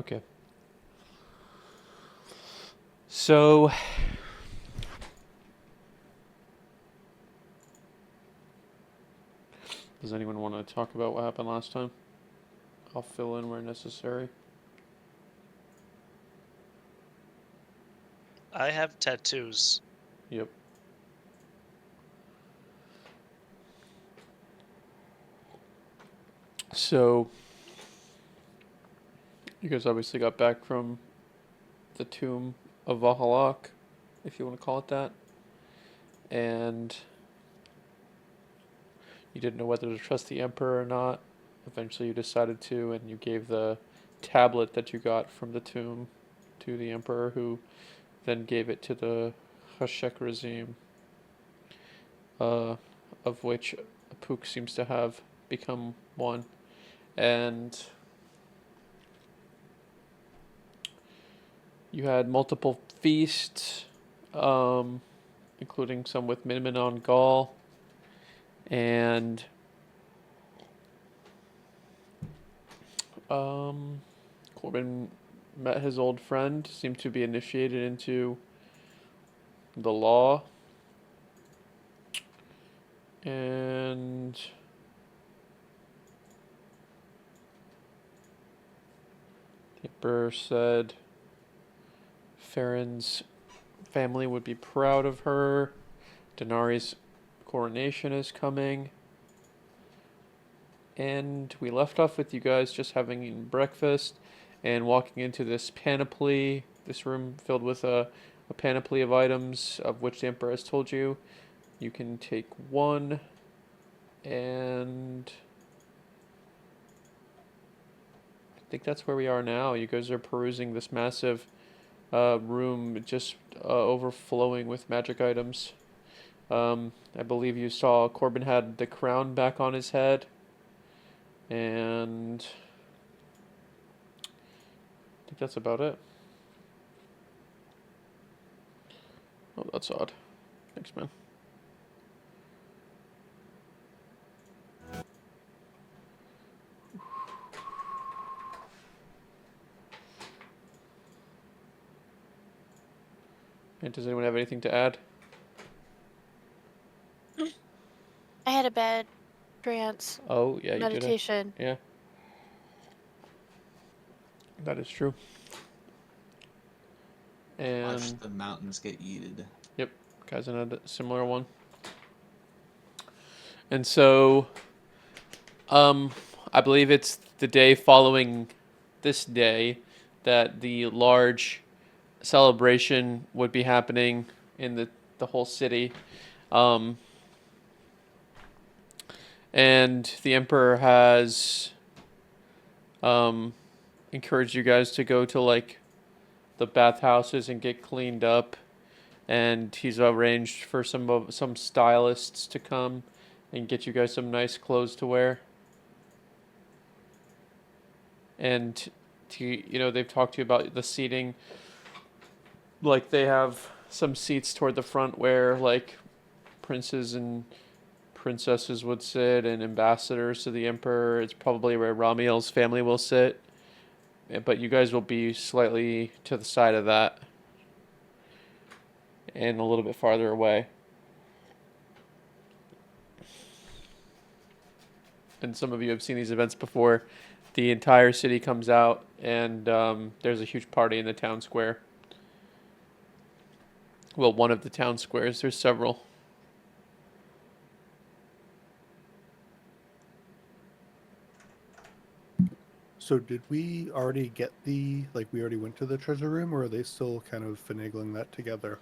Okay. So, does anyone want to talk about what happened last time? I'll fill in where necessary. I have tattoos. Yep. So, you guys obviously got back from the tomb of Valhallach, if you want to call it that. And you didn't know whether to trust the Emperor or not. Eventually, you decided to, and you gave the tablet that you got from the tomb to the Emperor, who then gave it to the Hash'ra regime, uh, of which Apuk seems to have become one. And you had multiple feasts, including some with Minmin on Gaul, and Corbin met his old friend, seemed to be initiated into the law, and the Emperor said Farron's family would be proud of her. Danari's coronation is coming. And we left off with you guys just having eaten breakfast and walking into this panoply, this room filled with a panoply of items, of which the Emperor has told you. You can take one, and I think that's where we are now. You guys are perusing this massive room, just overflowing with magic items. I believe you saw Corbin had the crown back on his head, and I think that's about it. Oh, that's odd. Thanks, man. And does anyone have anything to add? I had a bad trance Oh, yeah, you did it. meditation. Yeah, that is true. Watch And, the mountains get yeeted. yep, Kaizen had a similar one. And so, um, I believe it's the day following this day that the large celebration would be happening in the whole city. Um, and the Emperor has um, encouraged you guys to go to like the bathhouses and get cleaned up. And he's arranged for some stylists to come and get you guys some nice clothes to wear. And they've talked to you about the seating. Like they have some seats toward the front where like princes and princesses would sit and ambassadors to the emperor. It's probably where Ramiel's family will sit. But you guys will be slightly to the side of that and a little bit farther away. And some of you have seen these events before. The entire city comes out, and there's a huge party in the town square. Well, one of the town squares. There's several. So did we already get we already went to the treasure room, or are they still kind of finagling that together?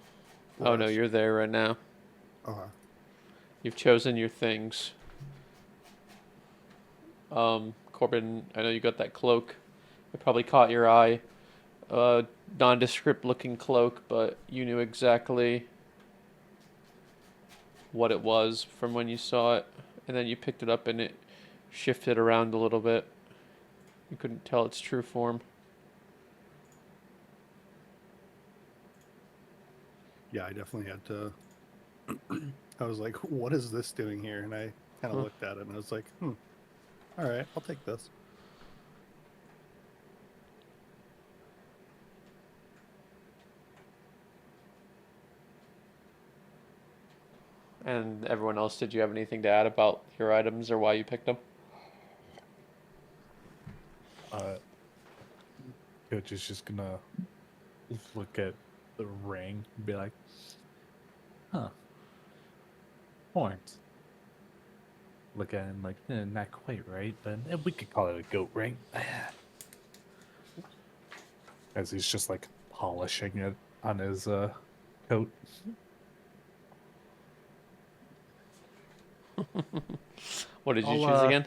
Oh no, you're there right now. Okay. You've chosen your things. Corbin, I know you got that cloak. It probably caught your eye. Nondescript looking cloak, but you knew exactly what it was from when you saw it. And then you picked it up and it shifted around a little bit. You couldn't tell its true form. Yeah, I definitely had to. I was like, what is this doing here? And I kind of looked at it and I was like, all right, I'll take this. And everyone else, did you have anything to add about your items or why you picked them? Coach is just gonna look at the ring and be like, huh, horns. Look at him like, not quite right, but we could call it a goat ring. As he's just like polishing it on his coat. What did you choose again?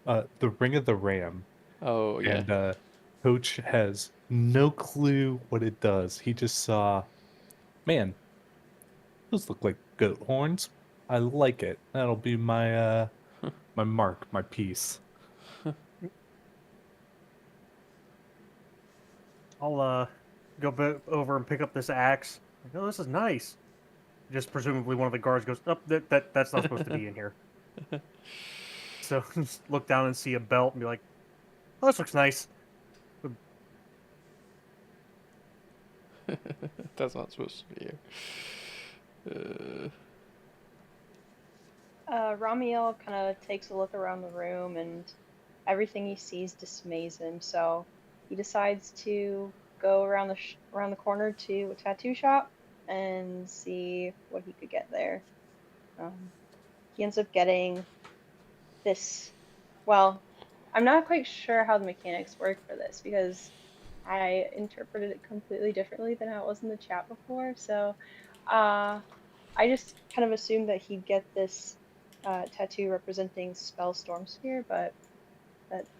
The Ring of the Ram. Oh, yeah. And Coach has no clue what it does. He just saw, man, those look like goat horns. I like it. That'll be my my mark, my piece. I'll over and pick up this axe. Like, oh, this is nice. Just presumably one of the guards goes, "Oh, that's not supposed to be in here." So just look down and see a belt and be like, "Oh, this looks nice." That's not supposed to be here. Ramiel kind of takes a look around the room, and everything he sees dismays him. So he decides to go around the corner to a tattoo shop and see what he could get there. He ends up getting this. Well, I'm not quite sure how the mechanics work for this because I interpreted it completely differently than how it was in the chat before. So I just kind of assumed that he'd get this tattoo representing Spell Storm Sphere, but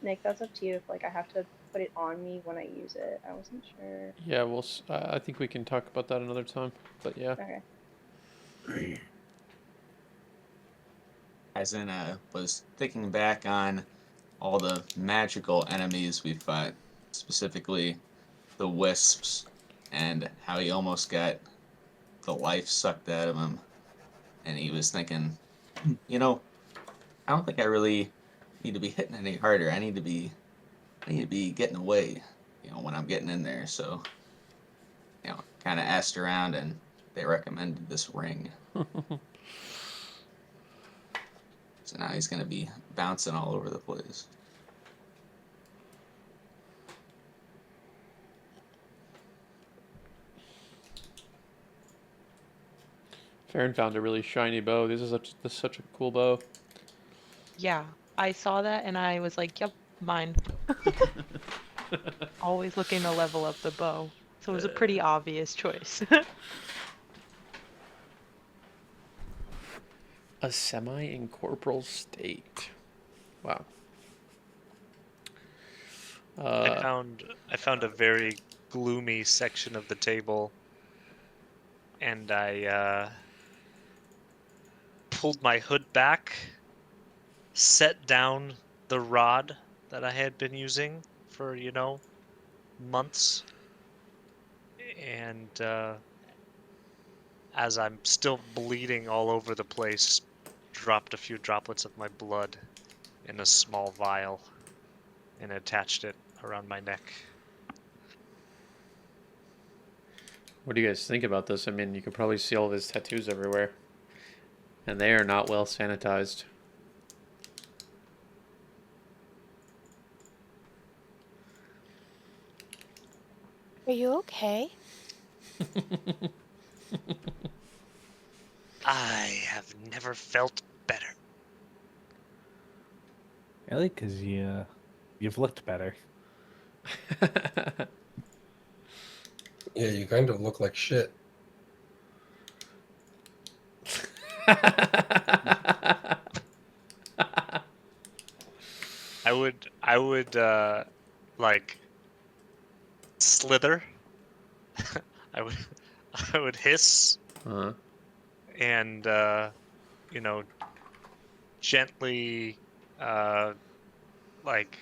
Nick, that's up to you if like I have to put it on me when I use it. I wasn't sure. Yeah, I think we can talk about that another time. But yeah. Okay. As in, was thinking back on all the magical enemies we fought, specifically the wisps, and how he almost got the life sucked out of him. And he was thinking, you know, I don't think I really need to be hitting any harder. I need to be getting away, when I'm getting in there. So, kind of asked around, and they recommended this ring. So now he's gonna be bouncing all over the place. Farron found a really shiny bow. This is such a cool bow. Yeah, I saw that and I was like, yep, mine. Always looking to level up the bow. So it was a pretty obvious choice. A semi-incorporeal state. Wow. I found a very gloomy section of the table, and I pulled my hood back, set down the rod that I had been using for, months, and as I'm still bleeding all over the place, dropped a few droplets of my blood in a small vial and attached it around my neck. What do you guys think about this? I mean, you could probably see all of his tattoos everywhere. And they are not well sanitized. Are you okay? I have never felt better. Really? Because you've looked better. Yeah, you kind of look like shit. I would like slither. I would hiss Uh-huh. and gently like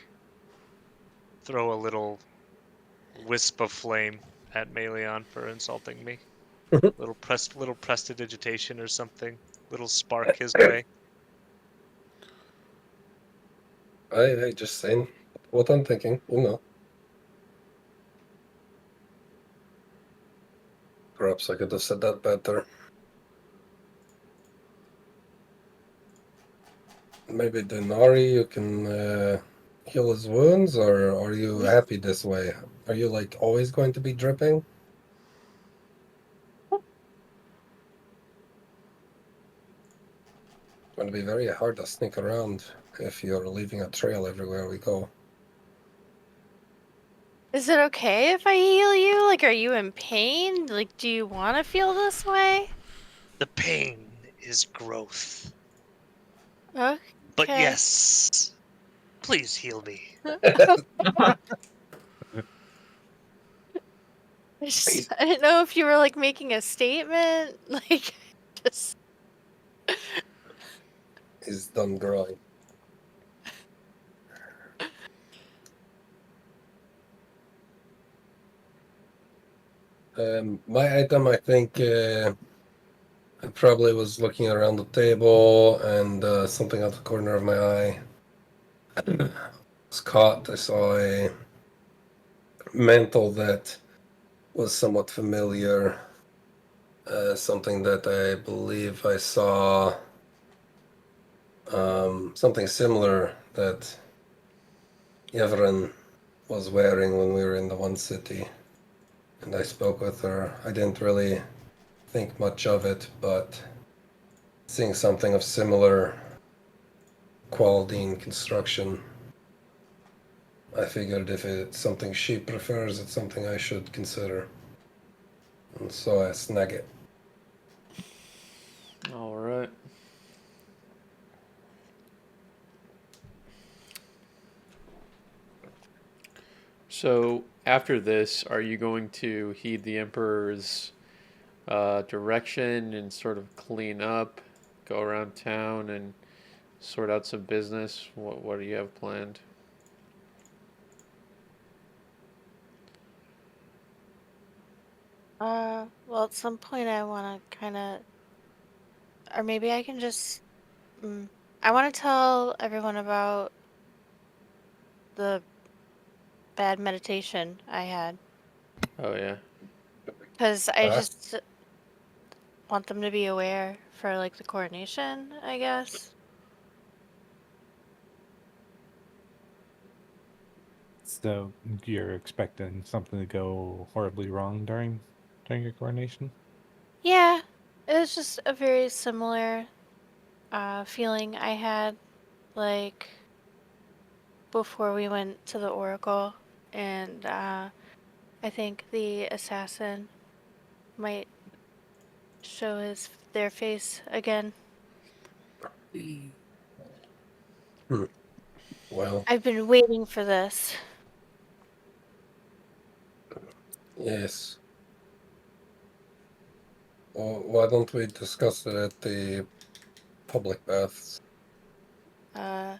throw a little wisp of flame at Meleon for insulting me. little prestidigitation or something. Little spark his way. I just saying what I'm thinking, Perhaps I could have said that better. maybe Danari, you can heal his wounds, or are you happy this way? Are you like always going to be dripping? It's going to be very hard to sneak around if you're leaving a trail everywhere we go. Is it okay if I heal you? Like, are you in pain? Like, do you want to feel this way? The pain is growth. Okay. But yes, please heal me. I didn't know if you were like making a statement. Like, just. He's done growing. My item, I think, I probably was looking around the table and something out the corner of my eye was caught. I saw a mantle that was somewhat familiar. Something that I believe I saw. Something similar that Yevren was wearing when we were in the one city. And I spoke with her. I didn't really think much of it, but seeing something of similar quality and construction, I figured if it's something she prefers, it's something I should consider. And so I snag it. All right. So after this, are you going to heed the Emperor's direction and sort of clean up, go around town and sort out some business? What do you have planned? Well, at some point I want to kind of, or maybe I can just, I want to tell everyone about the bad meditation I had. Oh yeah. Because I just want them to be aware for like the coronation, I guess. So you're expecting something to go horribly wrong during your coronation? Yeah, it was just a very similar feeling I had like before we went to the Oracle, and I think the assassin might show their face again. Well, I've been waiting for this. yes. Well, why don't we discuss it at the public baths? Yeah.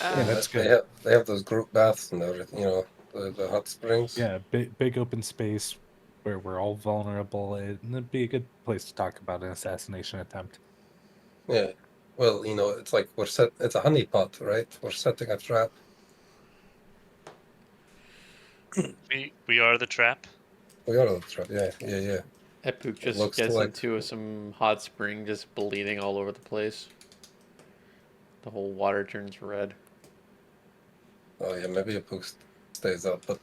Yeah, that's They good. have those group baths and everything, the hot springs. Yeah, big open space where we're all vulnerable. It'd be a good place to talk about an assassination attempt. Yeah. Well, it's like it's a honeypot, right? We're setting a trap. We are the trap. We are the trap, yeah. Epuk It just looks gets like into some hot spring, just bleeding all over the place. The whole water turns red. oh yeah, maybe a pook stays up, but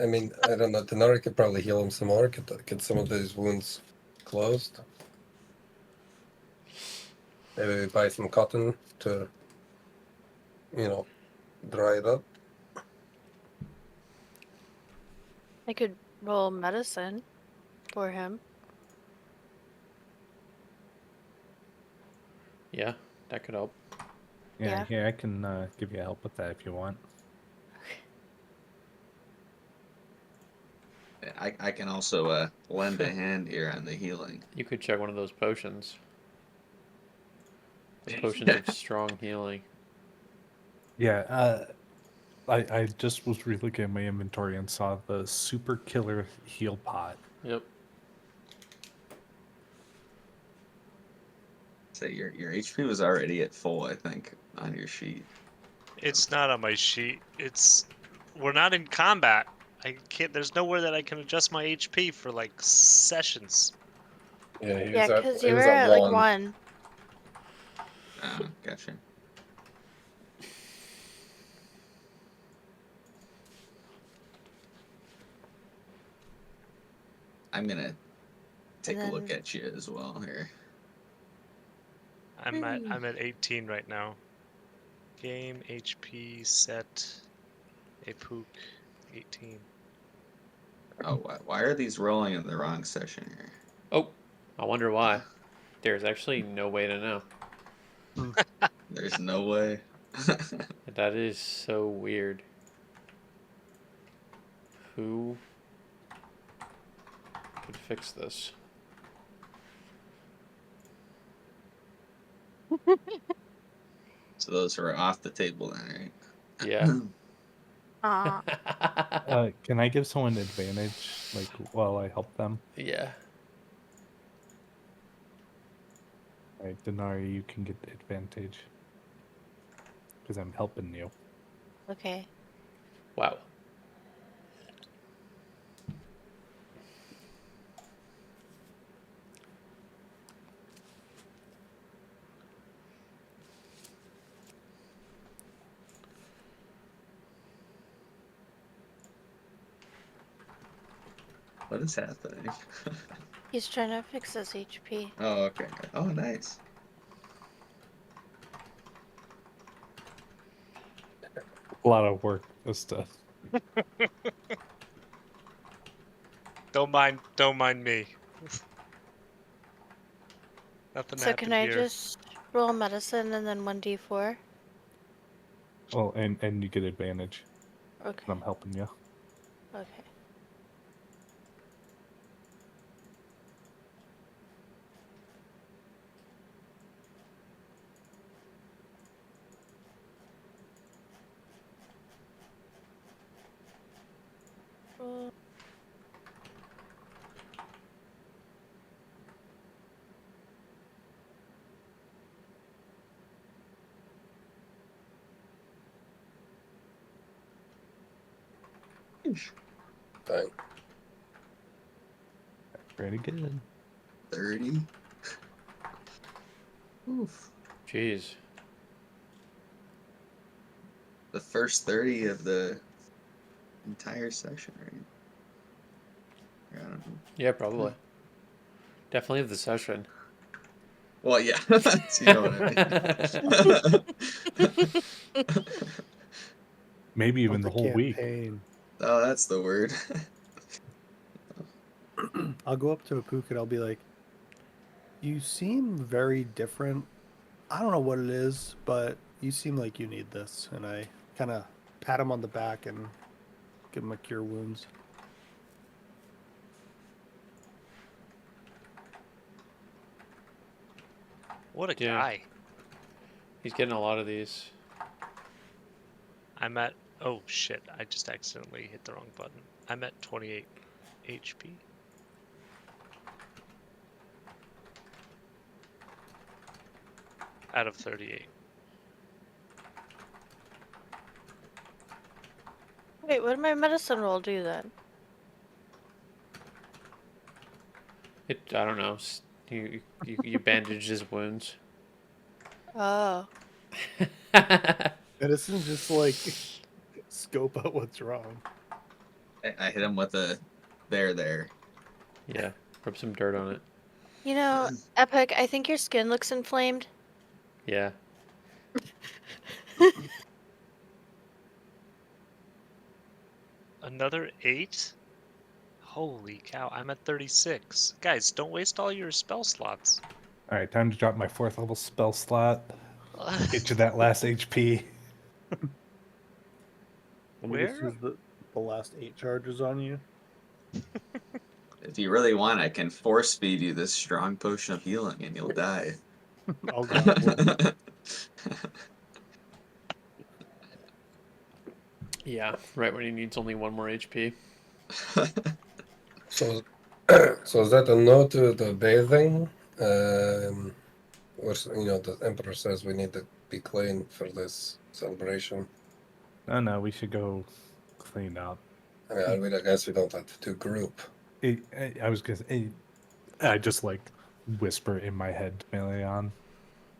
I mean, I don't know. Danari could probably heal him some more, get some of these wounds closed. Maybe we buy some cotton to, dry it up. I could roll medicine for him. Yeah, that could help. Yeah, I can give you help with that if you want. I can also lend a hand here on the healing. You could check one of those potions. The potions of strong healing. Yeah, I just was relooking at my inventory and saw the super killer heal pot. Yep. So your HP was already at full, I think, on your sheet. It's not on my sheet. We're not in combat. I can't. There's nowhere that I can adjust my HP for like sessions. Yeah, he Yeah, was at because he you were was at at like 1. 1. Oh, gotcha. I'm gonna take a look then- at you as well here. I'm at 18 right now. Game HP set a pook 18. Oh, why are these rolling in the wrong session here? Oh, I wonder why. There's actually no way to know. There's no way. That is so weird. Who could fix this? So those are off the table then, right? Yeah. Aw. Can I give someone advantage, like while I help them? Yeah. All right, Danari, you can get advantage because I'm helping you. Okay. Wow. What is happening? He's trying to fix his HP. Oh, okay. Oh, nice. A lot of work, this stuff. Don't mind me. Nothing So happened can I here. just roll medicine and then 1d4? Well, and you get advantage. Okay. I'm helping you. Okay. Roll. Fine. Pretty good. 30. Oof. Jeez. The first 30 of the entire session, right? I don't know. Yeah, probably. Definitely of the session. Well, yeah. You know what I mean. Maybe even Of the whole week. campaign. Oh, that's the word. I'll go up to Apuk and I'll be like, "You seem very different. I don't know what it is, but you seem like you need this." And I kind of pat him on the back and give him a cure wounds. What a Yeah. guy. He's getting a lot of these. I'm at. Oh shit! I just accidentally hit the wrong button. I'm at 28 HP. Out of 38. Wait, what did my medicine roll do then? I don't know. You bandaged his wounds. Oh. Medicine just like scope out what's wrong. I hit him with a there. Yeah. Rub some dirt on it. You know, Epic, I think your skin looks inflamed. Yeah. Another 8? Holy cow! I'm at 36. Guys, don't waste all your spell slots. All right, time to drop my 4th level spell slot. Get you that last HP. Let me just Where? use the last 8 charges on you. If you really want, I can force feed you this strong potion of healing and you'll die. I'll grab one. Yeah. Right when he needs only 1 more HP. So, so is that a no to the bathing? Which, the emperor says we need to be clean for this celebration. Oh no, we should go clean up. I guess we don't have to do group. I was gonna say, I just like whisper in my head to Melion.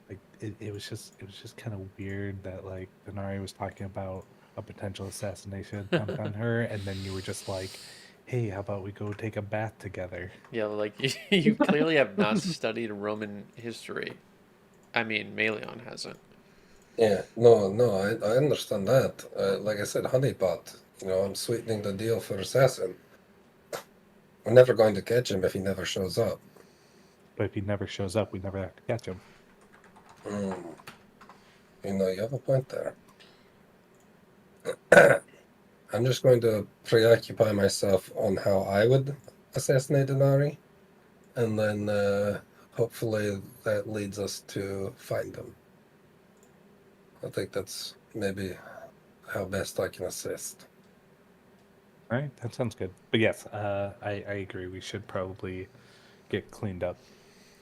Like it was just kind of weird that like Danari was talking about a potential assassination attempt on her, and then you were just like, "Hey, how about we go take a bath together?" Yeah, like you clearly have not studied Roman history. I mean, Melion hasn't. Yeah, no, I understand that. Like I said, honeypot. I'm sweetening the deal for assassin. We're never going to catch him if he never shows up. But if he never shows up, we never have to catch him. You have a point there. I'm just going to preoccupy myself on how I would assassinate Danari, and then hopefully that leads us to find him. I think that's maybe how best I can assist. All right, that sounds good. But yes, I agree. We should probably get cleaned up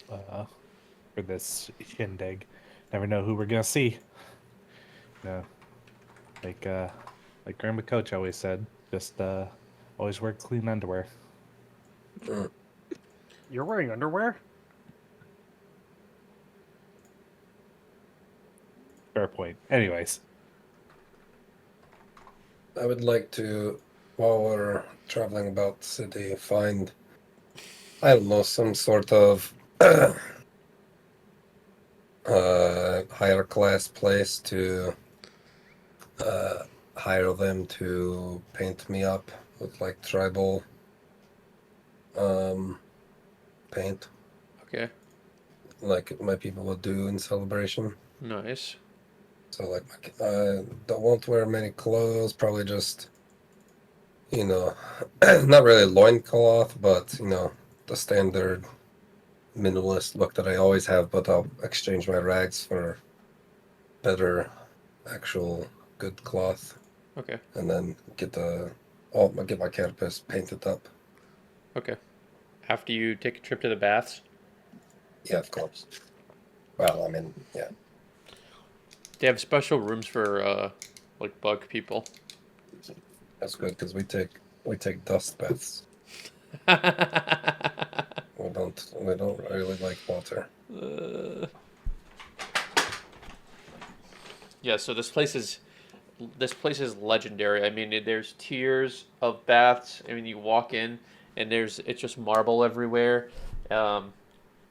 for this shindig. Never know who we're gonna see. No, like Grandma Coach always said, just always wear clean underwear. You're wearing underwear? Fair point. Anyways, I would like to, while we're traveling about the city, find, I don't know, some sort of higher class place to hire them to paint me up with like tribal paint, Okay, like my people would do in celebration. nice. So like, don't won't wear many clothes. Probably just, not really loincloth, but the standard minimalist look that I always have. But I'll exchange my rags for better, actual good cloth, Okay, and then get my carapace painted up. okay. After you take a trip to the baths, Yeah, of course. Well, I mean, yeah. they have special rooms for like bug people. That's good because we take dust baths. We don't really like water. Yeah, so this place is legendary. I mean, there's tiers of baths. I mean, you walk in and it's just marble everywhere, and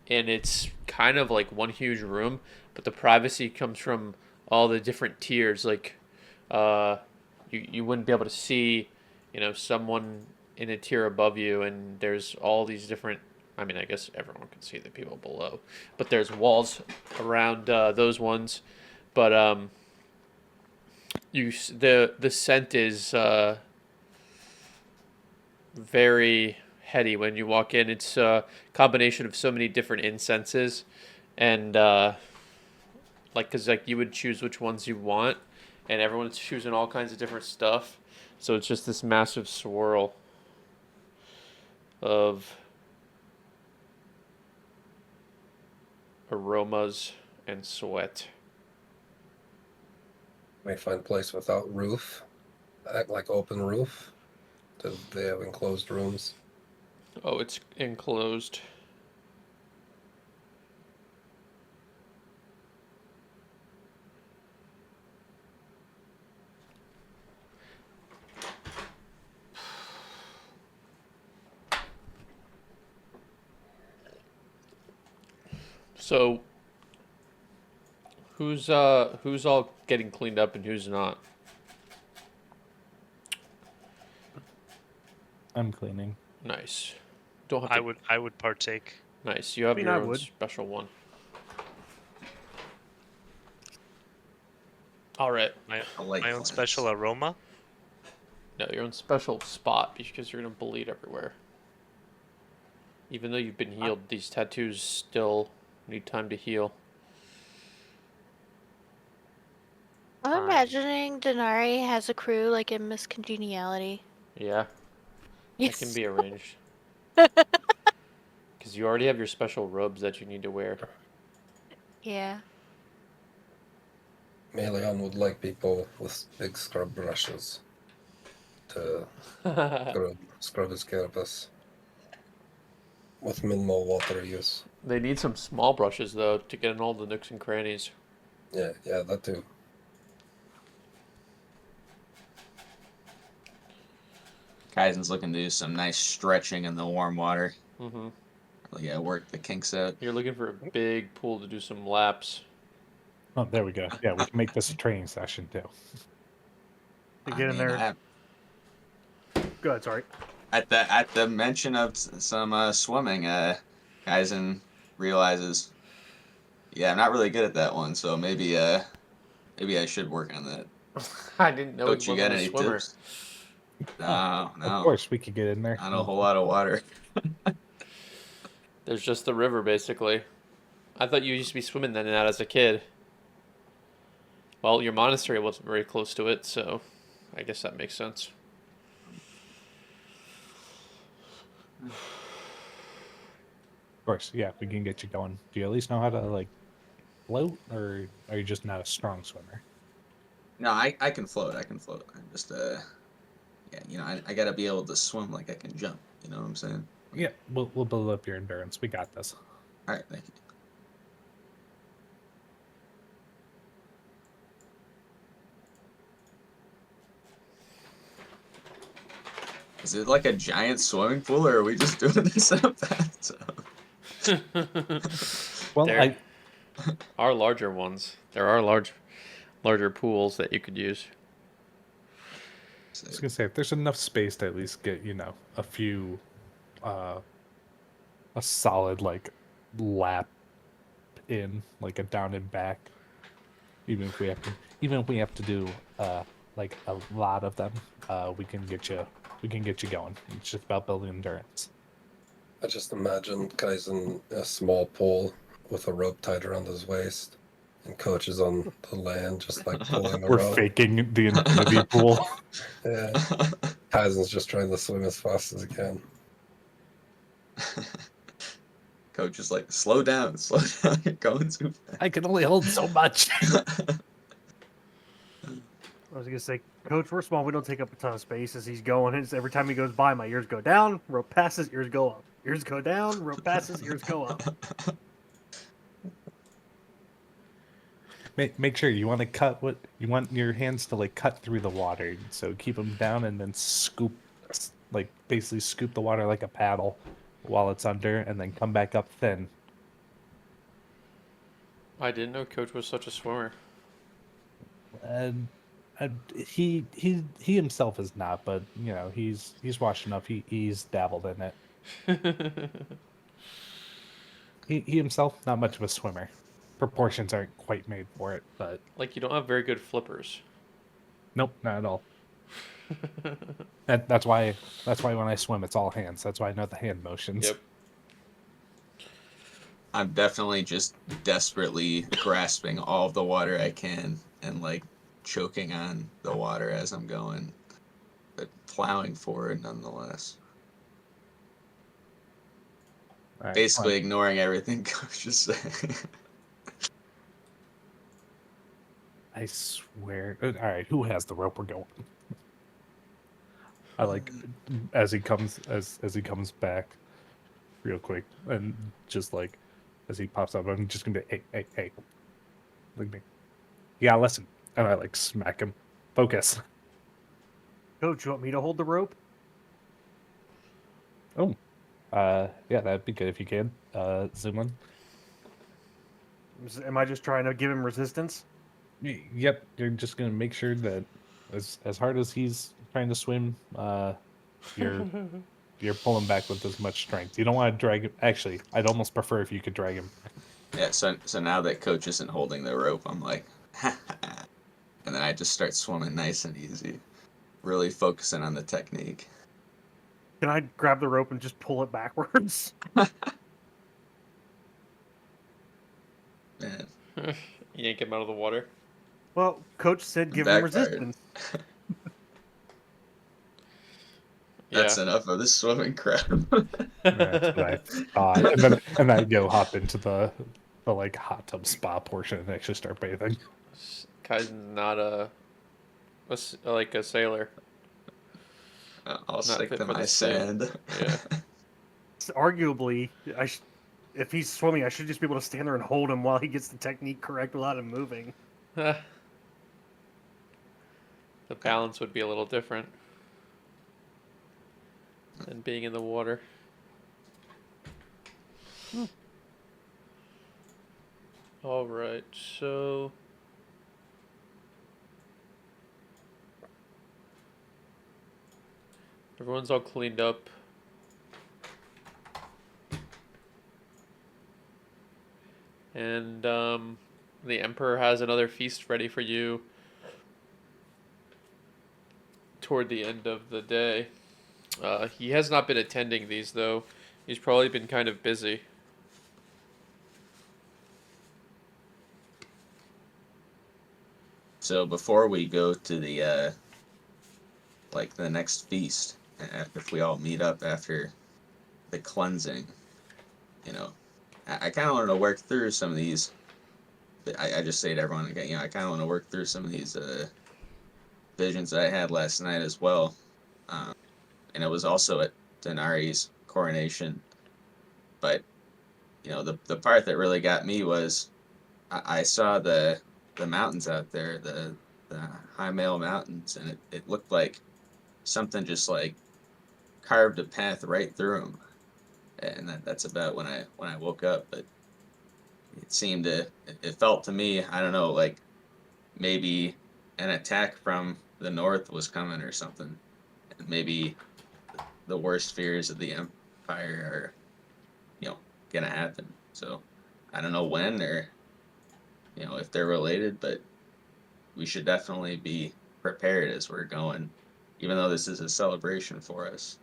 it's kind of like one huge room, but the privacy comes from all the different tiers. Like, you wouldn't be able to see, someone in a tier above you, and there's all these different. I mean, I guess everyone can see the people below, but there's walls around those ones. But the scent is very heady when you walk in. It's a combination of so many different incenses, and because like you would choose which ones you want, and everyone's choosing all kinds of different stuff. So it's just this massive swirl of aromas and sweat. We find a place without roof, act like open roof. Do they have enclosed rooms? Oh, it's enclosed. So, who's all getting cleaned up and who's not? I'm cleaning. Nice. Don't have to. I would partake. Nice. You have mean, your I own would. special one. All right. My I like my own cleanse. special aroma. No, your own special spot because you're gonna bleed everywhere. Even though you've been healed, these tattoos still need time to heal. I'm Fine. imagining Danari has a crew like in Miss Congeniality. Yeah, that can Yes. be arranged. Because you already have your special robes that you need to wear. Yeah. Melion would like people with big scrub brushes to scrub his carapace. with minimal water use. They need some small brushes though to get in all the nooks and crannies. Yeah, that too. Kaizen's looking to do some nice stretching in the warm water. Mm-hmm. Really work the kinks out. You're looking for a big pool to do some laps. Oh, there we go. Yeah, we can make this a training session too. To get in there. Go ahead, sorry. At the mention of some swimming, Kaizen realizes, yeah, I'm not really good at that one, so maybe I should work on that. I didn't know Coach, he you got wasn't a any swimmer. tips? No. Of course, we could get in there. Not a whole lot of water. There's just the river, basically. I thought you used to be swimming then and that as a kid. Well, your monastery wasn't very close to it, so I guess that makes sense. Of course, yeah, we can get you going. Do you at least know how to like float, or are you just not a strong swimmer? No, I can float. I'm just yeah, I gotta be able to swim like I can jump. You know what I'm saying? Yeah, we'll build up your endurance. We got this. All right, thank you. Is it like a giant swimming pool, or are we just doing this in a bathtub? Well, There are larger ones. There are larger pools that you could use. I was gonna say, if there's enough space to at least get, a few, a solid like lap in, like a down and back. Even if we have to do like a lot of them, we can get you going. It's just about building endurance. I just imagine Kaizen in a small pool with a rope tied around his waist, and Coach is on the land, just like pulling the We're rope. faking the infinity pool. Yeah, Kaizen's just trying to swim as fast as he can. Coach is like, slow down, you're going too fast. I can only hold so much. I was gonna say, Coach, we're small. We don't take up a ton of space as he's going. It's every time he goes by, my ears go down. Rope passes, ears go up. Ears go down. Rope passes, ears go up. Make sure you want to cut you want your hands to like cut through the water. So keep them down and then scoop, like basically scoop the water like a paddle while it's under, and then come back up thin. I didn't know Coach was such a swimmer. And he himself is not, but he's watched enough. He's dabbled in it. He himself not much of a swimmer. Proportions aren't quite made for it, but Like, you don't have very good flippers. nope, not at all. That's why when I swim, it's all hands. That's why I know the hand motions. Yep. I'm definitely just desperately grasping all of the water I can and like choking on the water as I'm going, but plowing forward nonetheless. All right, Basically ignoring everything Coach is saying. I swear. All right, who has the rope? We're going. I like as he comes back, real quick, and just like as he pops up, I'm just gonna be hey, look at me. Yeah, listen, and I like smack him. Focus. Coach, you want me to hold the rope? Oh, yeah, that'd be good if you can. Zoom in. Am I just trying to give him resistance? Yep, you're just gonna make sure that as hard as he's trying to swim, you're pulling back with as much strength. You don't want to drag him. Actually, I'd almost prefer if you could drag him. Yeah, so now that Coach isn't holding the rope, I'm like, and then I just start swimming nice and easy, really focusing on the technique. Can I grab the rope and just pull it backwards? Man, Yank him out of the water. Well, Coach said give him resistance. That's enough of this swimming crap. That's what I thought. And then I go hop into the like hot tub spa portion and actually start bathing. Kaizen's not like a sailor. I'll Not stick fit to for my the swim. sand. Yeah. arguably, if he's swimming, I should just be able to stand there and hold him while he gets the technique correct without him moving. The balance would be a little different than being in the water. All right, so everyone's all cleaned up. And the Emperor has another feast ready for you toward the end of the day. He has not been attending these, though. He's probably been kind of busy. So before we go to the the next feast, if we all meet up after the cleansing, you know, I kind of want to work through some of these. I just say to everyone again, you know, I kind of want to work through some of these visions that I had last night as well, and it was also at Danari's coronation. But you know, the part that really got me was I saw the mountains out there, the High Mail Mountains, and it looked like something just like carved a path right through them. And that's about when I woke up. But it felt to me, I don't know, like maybe an attack from the north was coming or something, and maybe the worst fears of the empire are, you know, gonna happen. So I don't know when or, you know, if they're related, but we should definitely be prepared as we're going. Even though this is a celebration for us,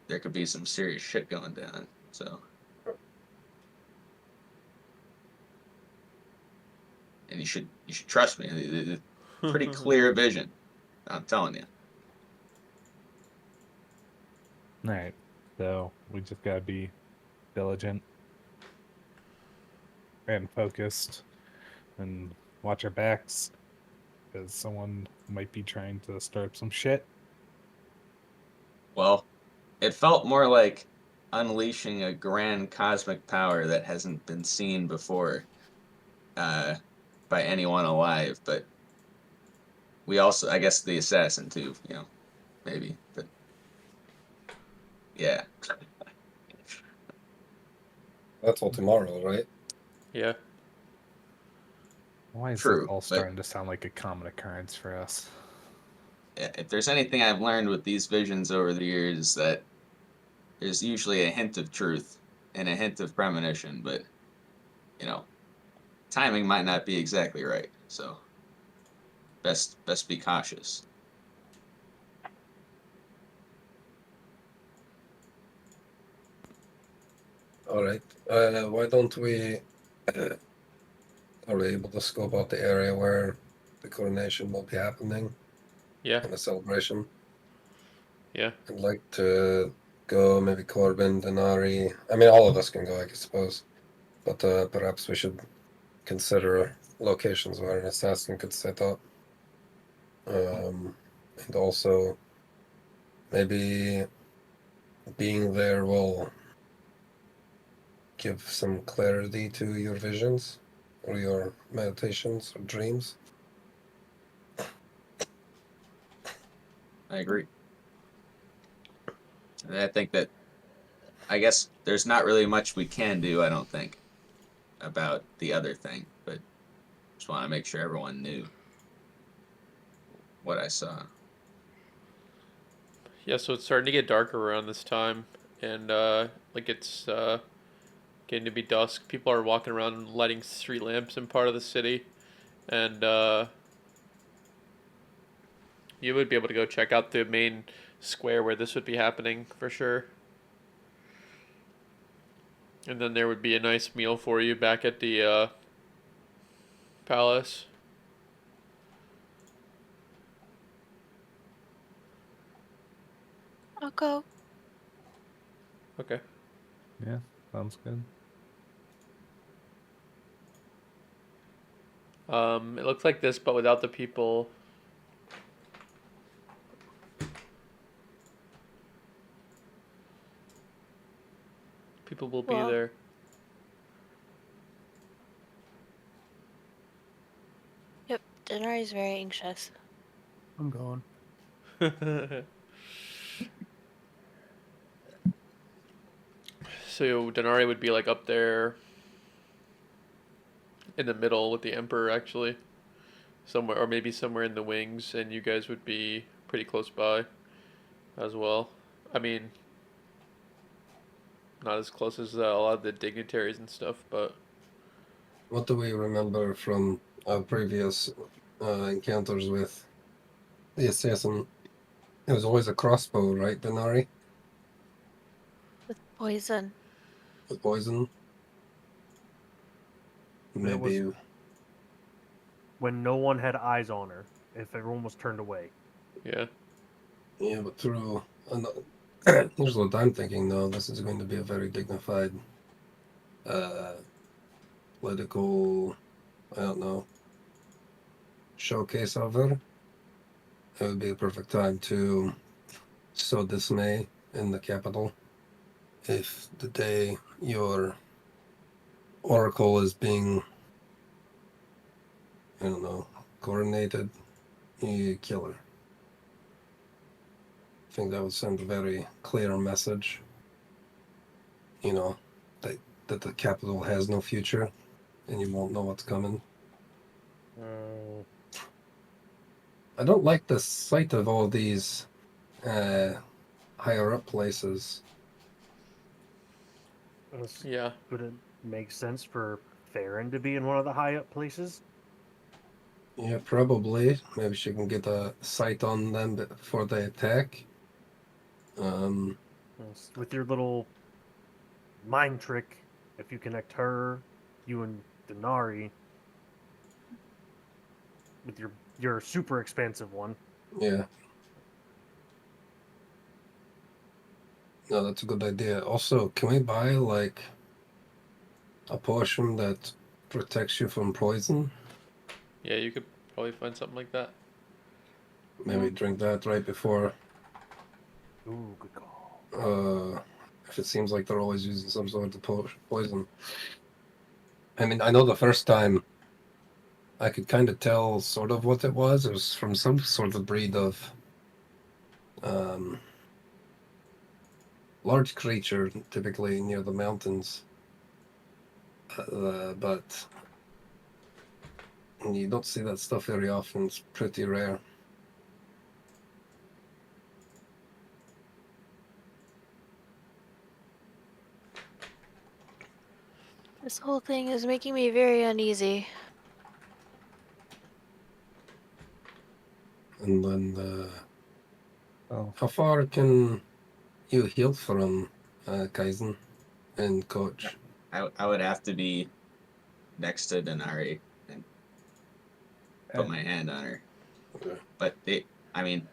there could be some serious shit going down. So, and you should trust me. Pretty clear vision. I'm telling you. All right. So we just gotta be diligent and focused and watch our backs, because someone might be trying to stir up some shit. Well, it felt more like unleashing a grand cosmic power that hasn't been seen before by anyone alive. But we also, I guess, the assassin too. You know, maybe. But yeah. That's all tomorrow, right? Yeah. Why is True, that all but starting to sound like a common occurrence for us? if there's anything I've learned with these visions over the years, that there's usually a hint of truth and a hint of premonition, but you know, timing might not be exactly right. So best be cautious. All right. Why don't we? Are we able to scope out the area where the coronation will be happening Yeah. and the celebration? Yeah. I'd like to go. Maybe Corbin, Danari. I mean, all of us can go, I suppose. But perhaps we should consider locations where an assassin could set up. And also, maybe being there will give some clarity to your visions or your meditations or dreams. I agree. And I think that, I guess there's not really much we can do, I don't think, about the other thing, but just want to make sure everyone knew what I saw. Yeah, so it's starting to get darker around this time, and like it's getting to be dusk. People are walking around lighting street lamps in part of the city, and you would be able to go check out the main square where this would be happening for sure. And then there would be a nice meal for you back at the palace. I'll go. Okay. Yeah, sounds good. It looks like this, but without the people. people will Well- be there. Yep, Danari's very anxious. I'm going. So Danari would be like up there in the middle with the Emperor, actually, somewhere, or maybe somewhere in the wings, and you guys would be pretty close by as well. I mean, not as close as a lot of the dignitaries and stuff, but What do we remember from our previous encounters with the assassin? It was always a crossbow, right, Danari? With poison. With poison? It was- Maybe. When no one had eyes on her, if everyone was turned away. yeah. Yeah, but through. Here's what I'm thinking, though. This is going to be a very dignified political, I don't know, showcase of her. It would be a perfect time to sow dismay in the capital. If the day your oracle is being, I don't know, coronated, you kill her. I think that would send a very clear message. You know, that the capital has no future, and you won't know what's coming. I don't like the sight of all these higher up places. Yeah. Would it make sense for Farron to be in one of the high up places? Yeah, probably. Maybe she can get a sight on them before they attack. With your little mind trick, if you connect her, you and Danari, with your super expansive one. Yeah. No, that's a good idea. Also, can we buy like a potion that protects you from poison? Yeah, you could probably find something like that. Maybe drink that right before. Ooh, good call. If it seems like they're always using some sort of poison. I mean, I know the first time I could kind of tell sort of what it was. It was from some sort of breed of large creature, typically near the mountains. But you don't see that stuff very often. It's pretty rare. This whole thing is making me very uneasy. And then, Oh, how far can you heal from Kaizen and Coach? I would have to be next to Danari and put my hand on her. Okay. But I mean,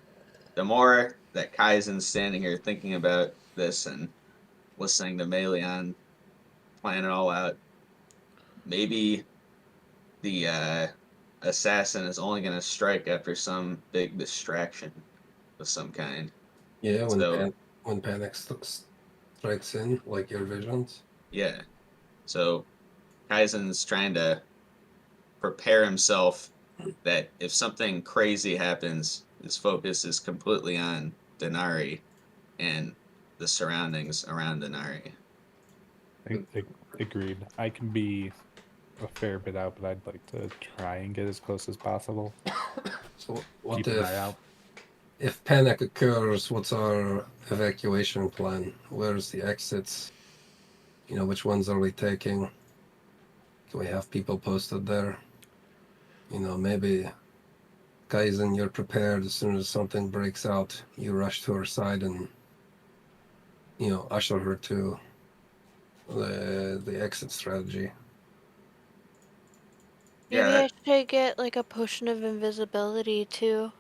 the more that Kaizen's standing here thinking about this and listening to Meleon plan it all out, maybe the assassin is only going to strike after some big distraction of some kind. Yeah, So- when panic strikes in, like your visions. Yeah. So Kaizen's trying to prepare himself that if something crazy happens, his focus is completely on Danari and the surroundings around Danari. agreed. I can be a fair bit out, but I'd like to try and get as close as possible. So what Keep an eye out. if panic occurs? What's our evacuation plan? Where's the exits? You know, which ones are we taking? Can we have people posted there? You know, maybe Kaizen, you're prepared as soon as something breaks out. You rush to her side and, you know, usher her to the exit strategy. Maybe Yeah. I should get like a potion of invisibility too.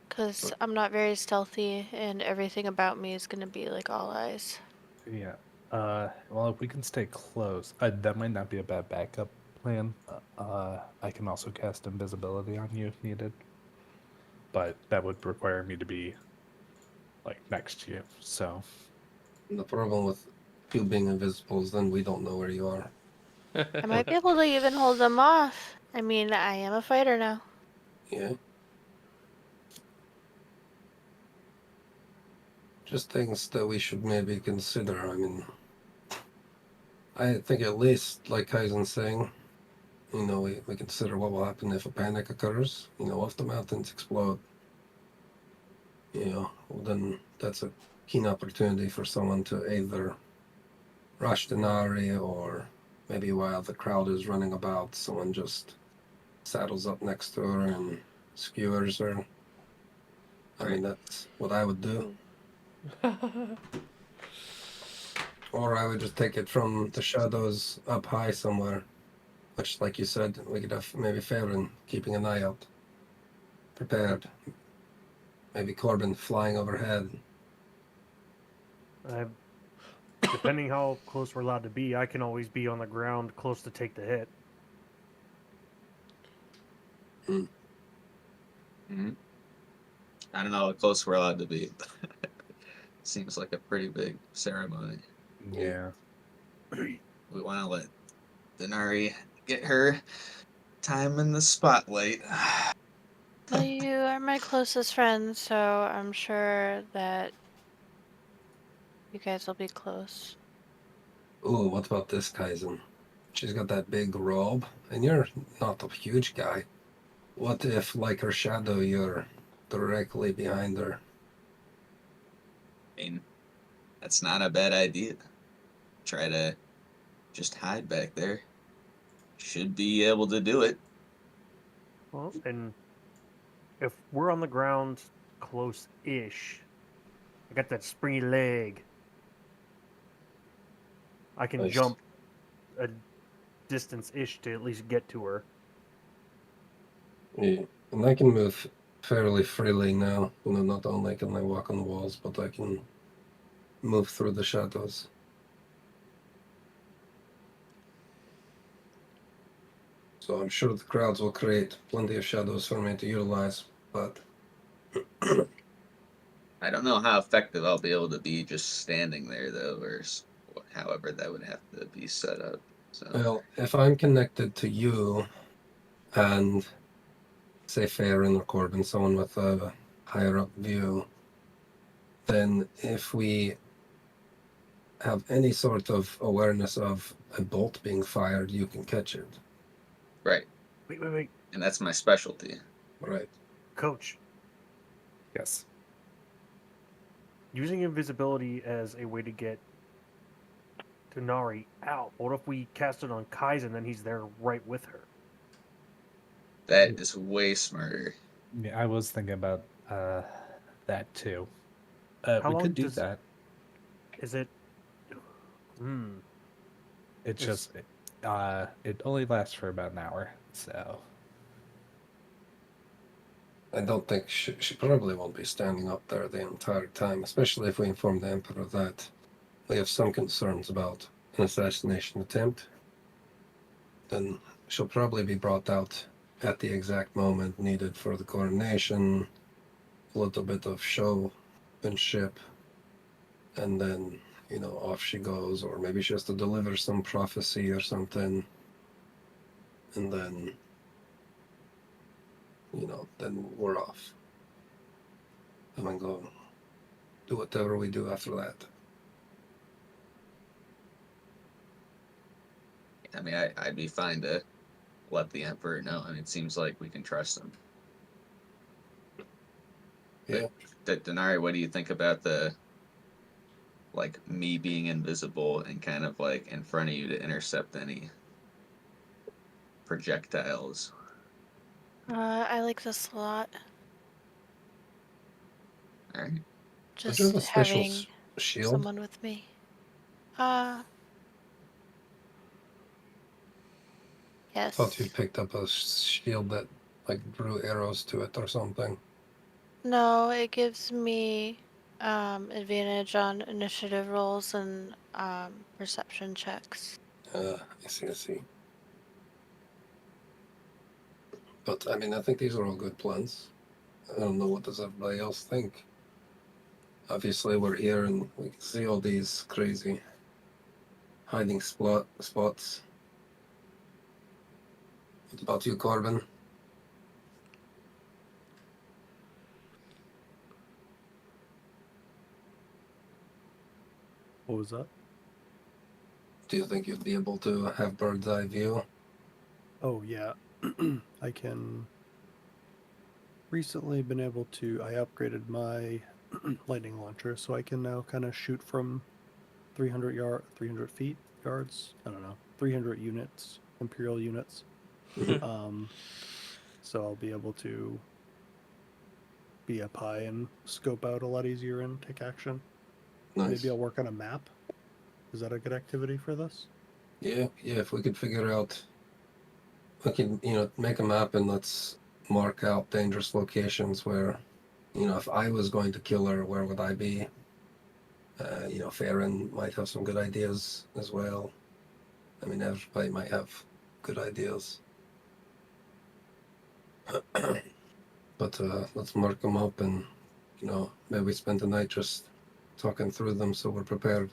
Because I'm not very stealthy and everything about me is going to be like all eyes. Yeah. Well, if we can stay close, that might not be a bad backup plan. I can also cast invisibility on you if needed, but that would require me to be like next to you. So The problem with you being invisible, then we don't know where you are. I might be able to even hold them off. I mean, I am a fighter now. Yeah. Just things that we should maybe consider. I mean, I think at least, like Kaizen's saying, we consider what will happen if a panic occurs. If the mountains explode, well, then that's a keen opportunity for someone to either rush Danari, or maybe while the crowd is running about, someone just saddles up next to her and skewers her. I mean, that's what I would do. Or I would just take it from the shadows up high somewhere, which, like you said, we could have maybe Farron keeping an eye out, prepared. Maybe Corbin flying overhead. Depending how close we're allowed to be, I can always be on the ground close to take the hit. Mm-hmm. I don't know how close we're allowed to be. Seems like a pretty big ceremony. Yeah. We want to let Danari get her time in the spotlight. Well, you are my closest friend, so I'm sure that you guys will be close. Ooh, what about this Kaizen? She's got that big robe, and you're not a huge guy. What if, like her shadow, you're directly behind her? I mean, that's not a bad idea. Try to just hide back there. Should be able to do it. Well, and if we're on the ground close-ish, I got that springy leg. I can Nice. jump a distance-ish to at least get to her. Yeah. And I can move fairly freely now. Not only can I walk on the walls, but I can move through the shadows. So I'm sure the crowds will create plenty of shadows for me to utilize, but I don't know how effective I'll be able to be just standing there, though, or however that would have to be set up. So. Well, if I'm connected to you and, say, Farron or Corbin, someone with a higher up view, then if we have any sort of awareness of a bolt being fired, you can catch it. Right. Wait. And that's my specialty. Right. Coach, Yes. using invisibility as a way to get Danari out. What if we cast it on Kaizen, then he's there right with her? That is way smarter. Yeah, I was thinking about that too. How We long could do does- that. Is it? It's It's- just it only lasts for about an hour, so I don't think she probably won't be standing up there the entire time, especially if we inform the Emperor that we have some concerns about an assassination attempt. Then she'll probably be brought out at the exact moment needed for the coronation, a little bit of showmanship, and then, off she goes, or maybe she has to deliver some prophecy or something, and then, then we're off. And then go do whatever we do after that. I mean, I'd be fine to let the Emperor know. I mean, it seems like we can trust him. Yeah. But, Danari, what do you think about me being invisible and kind of in front of you to intercept any projectiles? I like this a lot. All right. Did you have Just a special having shield? someone with me. I Yes. thought you picked up a shield that drew arrows to it or something. No, it gives me advantage on initiative rolls and perception checks. I see. But I mean, I think these are all good plans. I don't know, what does everybody else think? Obviously, we're here and we can see all these crazy hiding spots. What about you, Corbin? What was that? Do you think you'd be able to have bird's eye view? Oh yeah, I can. Recently been able to. I upgraded my lightning launcher, so I can now kind of shoot from 300 feet yards. I don't know, 300 units, imperial units. Um, so I'll be able to be up high and scope out a lot easier and take action. Nice. Maybe I'll work on a map. Is that a good activity for this? Yeah. If we could figure out, we can, make a map and let's mark out dangerous locations where, if I was going to kill her, where would I be? Farron might have some good ideas as well. I mean, everybody might have good ideas. But let's mark them up and, maybe we spend the night just talking through them so we're prepared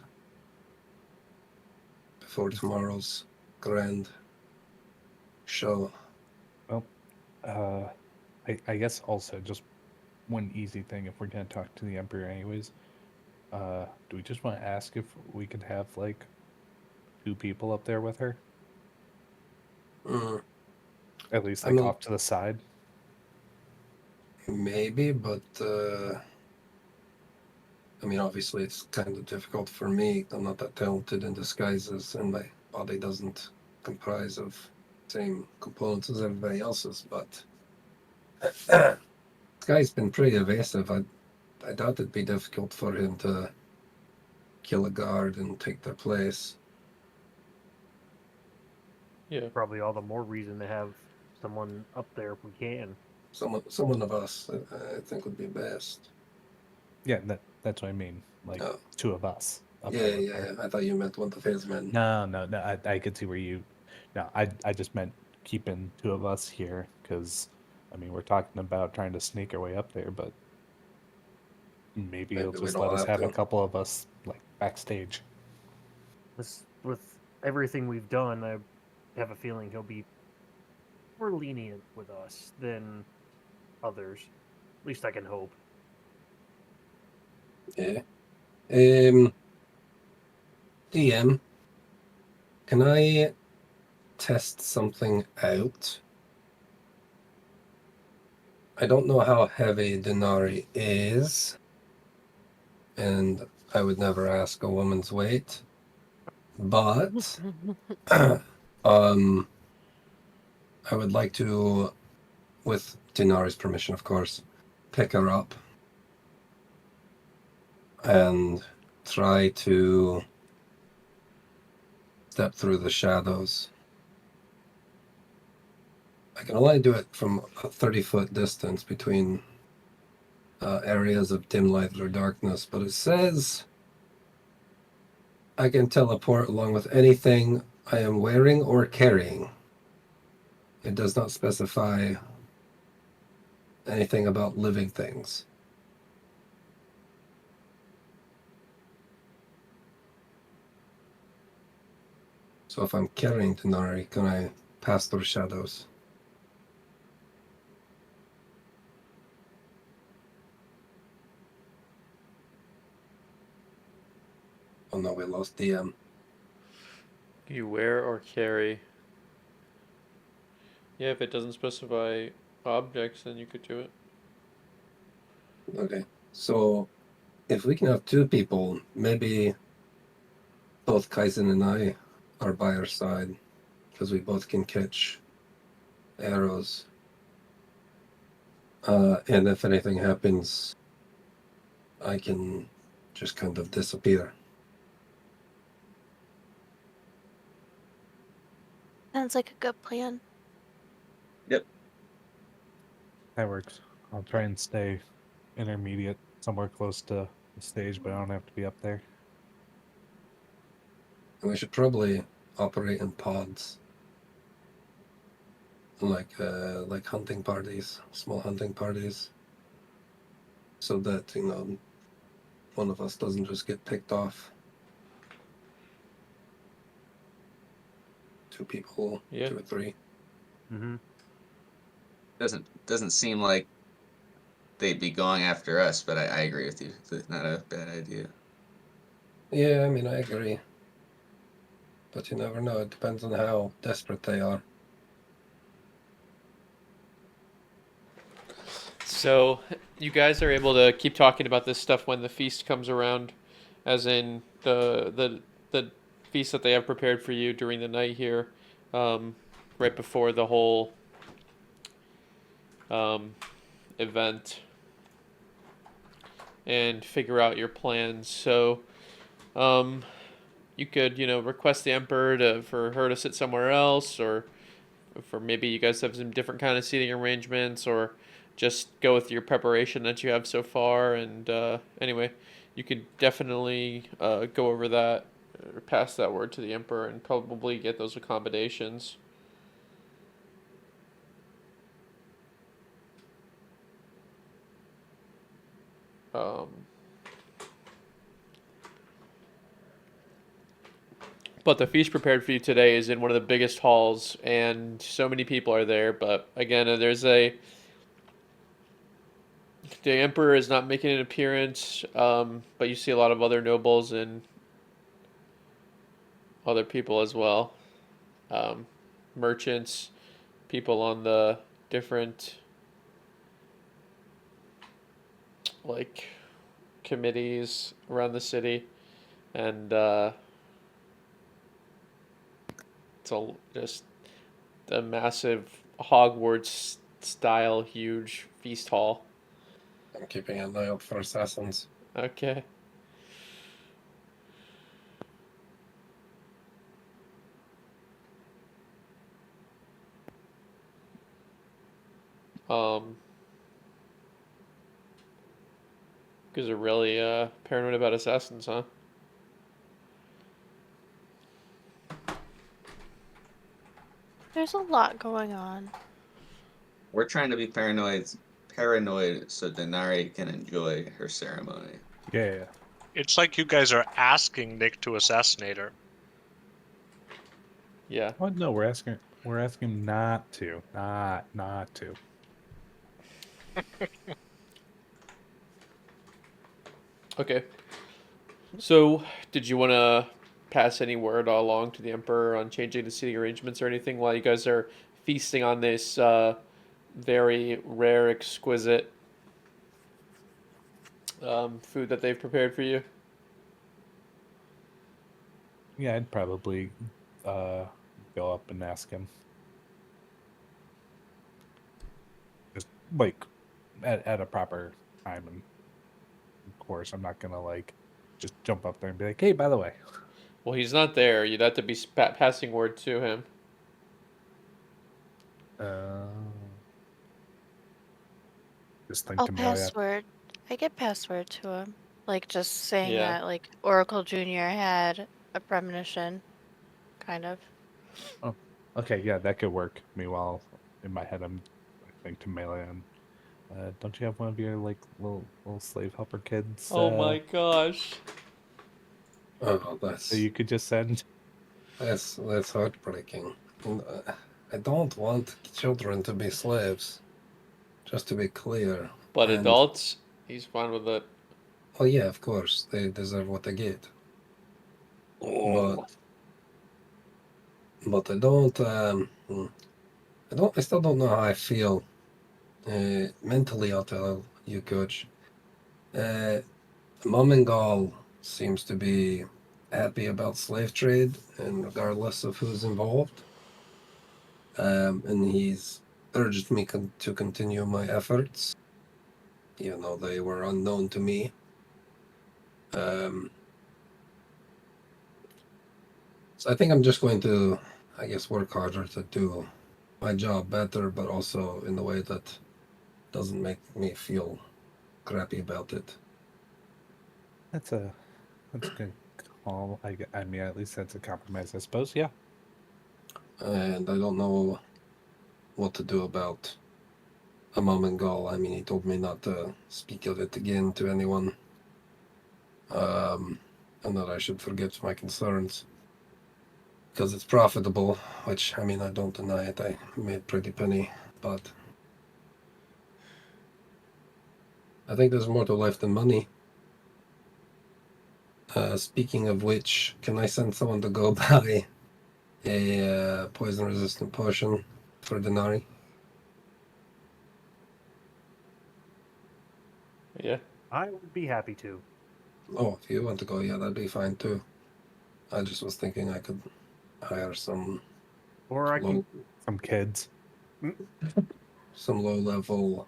before tomorrow's grand show. Well, I guess also just one easy thing if we're gonna talk to the Emperor anyways. Do we just want to ask if we could have like 2 people up there with her? Mm, At least I like mean- off to the side. maybe, but I mean, obviously, it's kind of difficult for me. I'm not that talented in disguises, and my body doesn't comprise of same components as everybody else's. But this guy's been pretty evasive. I doubt it'd be difficult for him to kill a guard and take their place. Yeah. Probably all the more reason to have someone up there if we can. Someone of us, I think, would be best. Yeah, that's what I mean. Like Oh. 2 of us. Up Yeah, there with yeah, her. yeah. I thought you meant one of his men. No. I could see where you. No, I just meant keeping 2 of us here because, I mean, we're talking about trying to sneak our way up there, but maybe he'll Maybe we just don't let us have have a to. couple of us like backstage. With everything we've done, I have a feeling he'll be more lenient with us than others. At least I can hope. Yeah. DM, can I test something out? I don't know how heavy Danari is, and I would never ask a woman's weight, but I would like to, with Danari's permission, of course, pick her up and try to step through the shadows. I can only do it from a 30-foot distance between areas of dim light or darkness, but it says I can teleport along with anything I am wearing or carrying. It does not specify anything about living things. So if I'm carrying Danari, can I pass through shadows? Oh no, we lost DM. You wear or carry. Yeah, if it doesn't specify objects, then you could do it. Okay, so if we can have 2 people, maybe both Kaizen and I are by our side, because we both can catch arrows. And if anything happens, I can just kind of disappear. Sounds like a good plan. That works. I'll try and stay intermediate, somewhere close to the stage, but I don't have to be up there. And we should probably operate in pods, like hunting parties, small hunting parties, so that one of us doesn't just get picked off. 2 people, Yeah. 2 or 3. Mm-hmm. Doesn't seem like they'd be going after us, but I agree with you. It's not a bad idea. Yeah, I mean, I agree. But you never know. It depends on how desperate they are. So you guys are able to keep talking about this stuff when the feast comes around, as in the feast that they have prepared for you during the night here, right before the whole event, and figure out your plans. So you could request the emperor for her to sit somewhere else, or for maybe you guys have some different kind of seating arrangements, or just go with your preparation that you have so far. And anyway, you could definitely go over that, or pass that word to the emperor, and probably get those accommodations. But the feast prepared for you today is in one of the biggest halls, and so many people are there. But again, the emperor is not making an appearance, but you see a lot of other nobles and other people as well, merchants, people on the different like committees around the city, and just a massive Hogwarts style huge feast hall. I'm keeping an eye out for assassins. Okay. Because they're really paranoid about assassins, huh? There's a lot going on. We're trying to be paranoid so Danari can enjoy her ceremony. Yeah. It's like you guys are asking Nick to assassinate her. Yeah. Oh no, we're asking him not to. Not to. Okay. So, did you want to pass any word along to the Emperor on changing the seating arrangements or anything while you guys are feasting on this very rare, exquisite food that they've prepared for you? Yeah, I'd probably go up and ask him. Just like at a proper time, and of course I'm not gonna like just jump up there and be like, "Hey, by the way." Well, he's not there. You'd have to be passing word to him. Just think I'll to Melia. password. I get password to him. Like just saying Yeah. that like Oracle Junior had a premonition, kind of. Oh, okay, yeah, that could work. Meanwhile, in my head, I think to Melia. Don't you have one of your like little slave helper kids? Oh my gosh. Oh, that's So you could just send. that's heartbreaking. And, I don't want children to be slaves. Just to be clear. But And, adults, he's fine with it. oh yeah, of course, they deserve what they get. Oh. But I don't. I still don't know how I feel. Mentally, I'll tell you, Coach. Momingal seems to be happy about slave trade, and regardless of who's involved. And he's urged me to continue my efforts, even though they were unknown to me. So I think I'm just going to, I guess, work harder to do my job better, but also in a way that doesn't make me feel crappy about it. That's a good call. I mean, at least that's a compromise, I suppose. Yeah. And I don't know what to do about a Momingal. I mean, he told me not to speak of it again to anyone. And that I should forget my concerns. because it's profitable, which, I mean, I don't deny it. I made pretty penny, but I think there's more to life than money. Speaking of which, can I send someone to go buy a poison-resistant potion for Danari? Yeah. I would be happy to. Oh, if you want to go, yeah, that'd be fine too. I just was thinking I could hire some Or I can. Some kids. low-level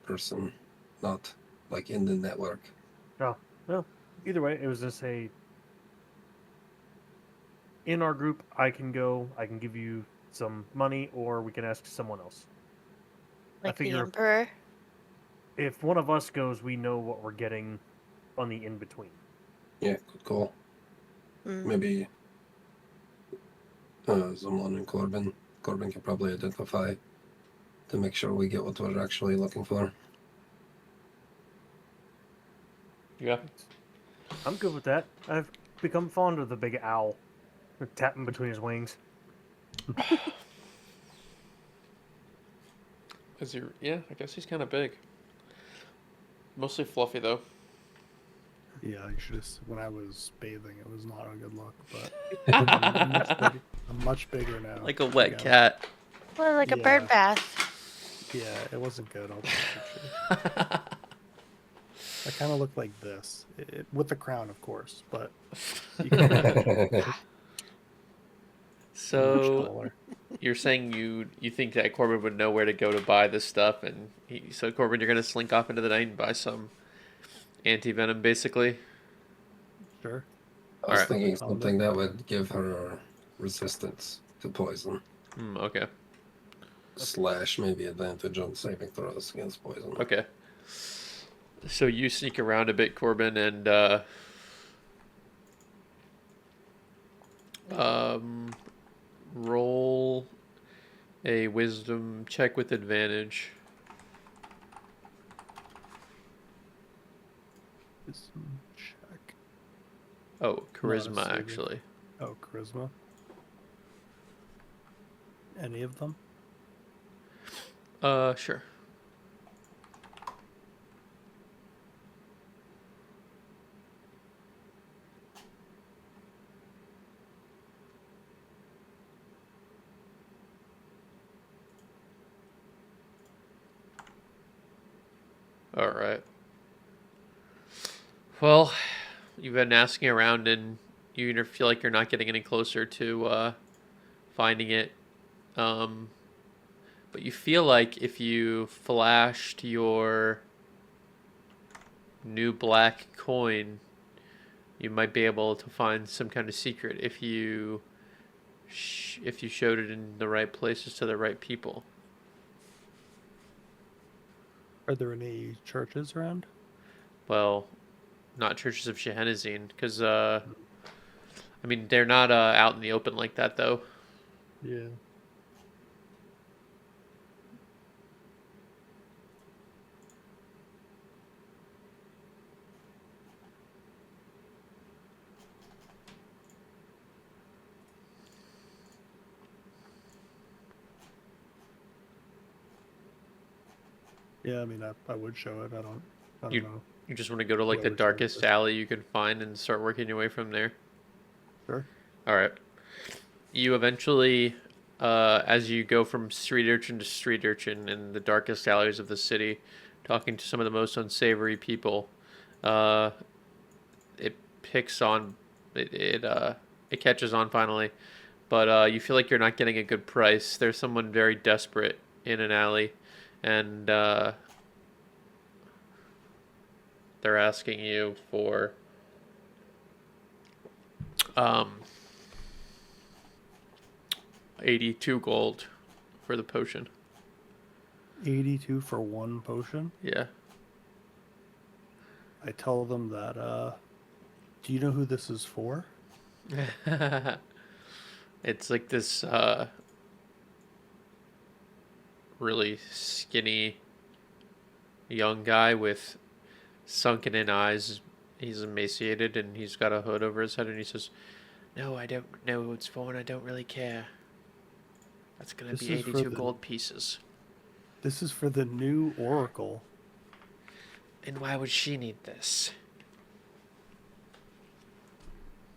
person, not like in the network. Oh, well, either way, it was just a. In our group, I can go. I can give you some money, or we can ask someone else. Like the figure- Emperor. If one of us goes, we know what we're getting on the in between. Yeah, good call. Mm. Maybe someone in Corbin. Corbin can probably identify to make sure we get what we're actually looking for. Yeah. I'm good with that. I've become fond of the big owl, tapping between his wings. Is he? Yeah, I guess he's kind of big. Mostly fluffy though. Yeah, I should have. When I was bathing, it was not a good look, but Like I'm much bigger now. a wet again. cat. Well, like a Yeah. bird bath. Yeah, it wasn't good. I'll take a picture. I kind of look like this, with the crown, of course, but you can imagine. Much So taller. you're saying you think that Corbin would know where to go to buy this stuff, and so Corbin, you're gonna slink off into the night and buy some anti-venom, basically. Sure. I was Alright. thinking something that would give her resistance to poison, Okay. / maybe advantage on saving throws against poison. Okay. So you sneak around a bit, Corbin, and roll a wisdom check with advantage. Wisdom check. Oh, charisma, saving. actually. Oh, charisma. Any of them? Sure. All right. Well, you've been asking around, and you feel like you're not getting any closer to finding it. But you feel like if you flashed your new black coin, you might be able to find some kind of secret if you showed it in the right places to the right people. Are there any churches around? Well, not churches of Shehenazine, because I mean they're not out in the open like that though. Yeah. Yeah, I mean, I would show it. I don't know. You just want to go to like the Whoever's darkest closest. alley you can find and start working your way from there. Sure. All right. You eventually, as you go from street urchin to street urchin in the darkest alleys of the city, talking to some of the most unsavory people, it picks on, it catches on finally, but you feel like you're not getting a good price. There's someone very desperate in an alley, and they're asking you for 82 gold for the potion. 82 for one potion. Yeah. I tell them that. Do you know who this is for? It's like this really skinny young guy with sunken in eyes, he's emaciated and he's got a hood over his head, and he says, "No, I don't know who it's for, and I don't really care. That's gonna This be is for 82 the- gold pieces." This is for the new Oracle. And why would she need this?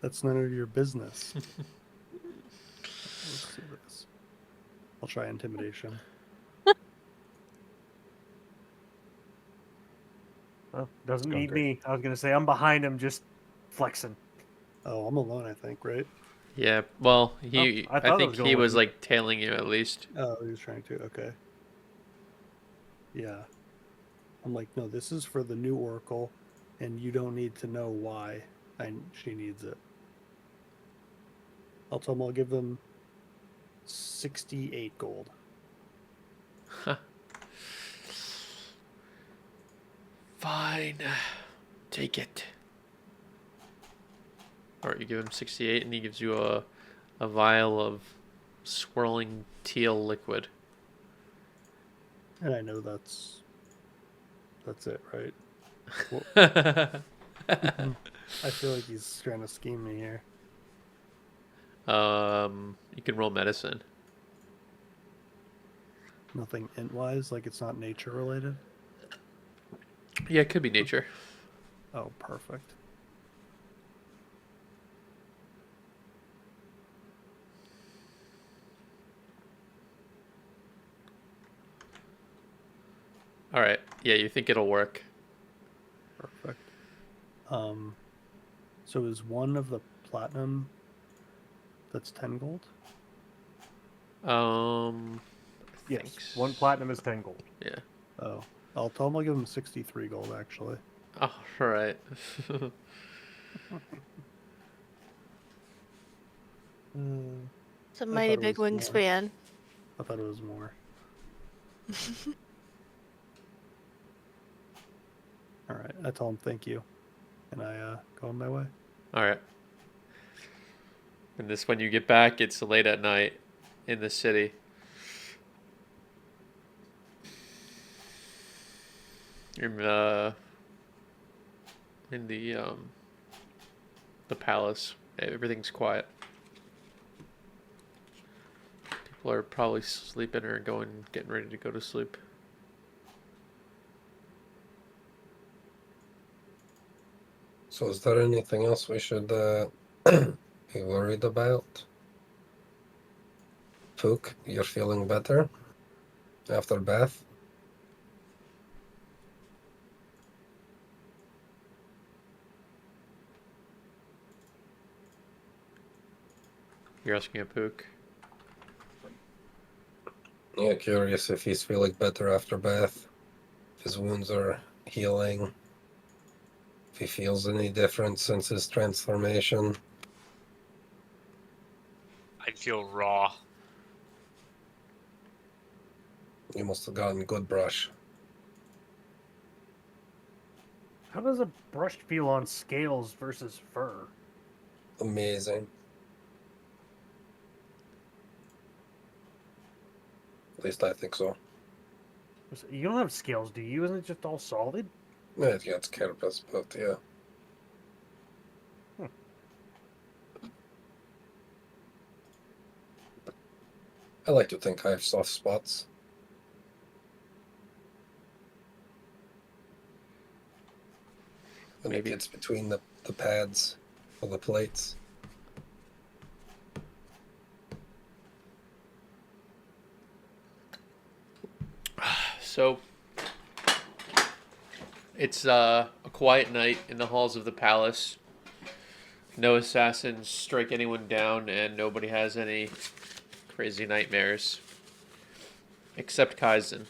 That's none of your business. Let's see this. I'll try intimidation. Well, doesn't need Skunker. me. I was gonna say I'm behind him, just flexing. Oh, I'm alone, I think, right? Yeah, well, he I I thought it think was he going with was you. like tailing you at least. Oh, he was trying to. Okay. Yeah. I'm like, no, this is for the new Oracle, and you don't need to know why she needs it. I'll tell them I'll give them 68 gold. Fine. Take it. Alright, you give him 68 and he gives you a vial of swirling teal liquid. And I know that's it, right? Well, I feel like he's trying to scheme me here. You can roll medicine. Nothing int-wise, like it's not nature related. Yeah, it could be nature. Oh, perfect. Alright, yeah, you think it'll work. Perfect. So is one of the platinum that's 10 gold? I Yes, think one platinum is 10 gold. Yeah. Oh, I'll tell him I'll give him 63 gold actually. Alright. It's a I mighty thought it big was more. wingspan. I thought it was more. All right, I tell him thank you, and I go on my way. Alright. And this, when you get back, it's late at night in the city. You're in the palace. Everything's quiet. People are probably sleeping or getting ready to go to sleep. So is there anything else we should be worried about? Fook, you're feeling better after bath? You're asking a Pook. Yeah, curious if he's feeling better after bath. If his wounds are healing. If he feels any different since his transformation. I feel raw. You must have gotten good brush. How does a brush feel on scales versus fur? Amazing. At least I think so. You don't have scales, do you? Isn't it just all solid? Yeah, it gets carapace, but yeah. I like to think I have soft spots. When Maybe. it gets between the pads of the plates. So, it's a quiet night in the halls of the palace. No assassins strike anyone down, and nobody has any crazy nightmares. Except Kaizen,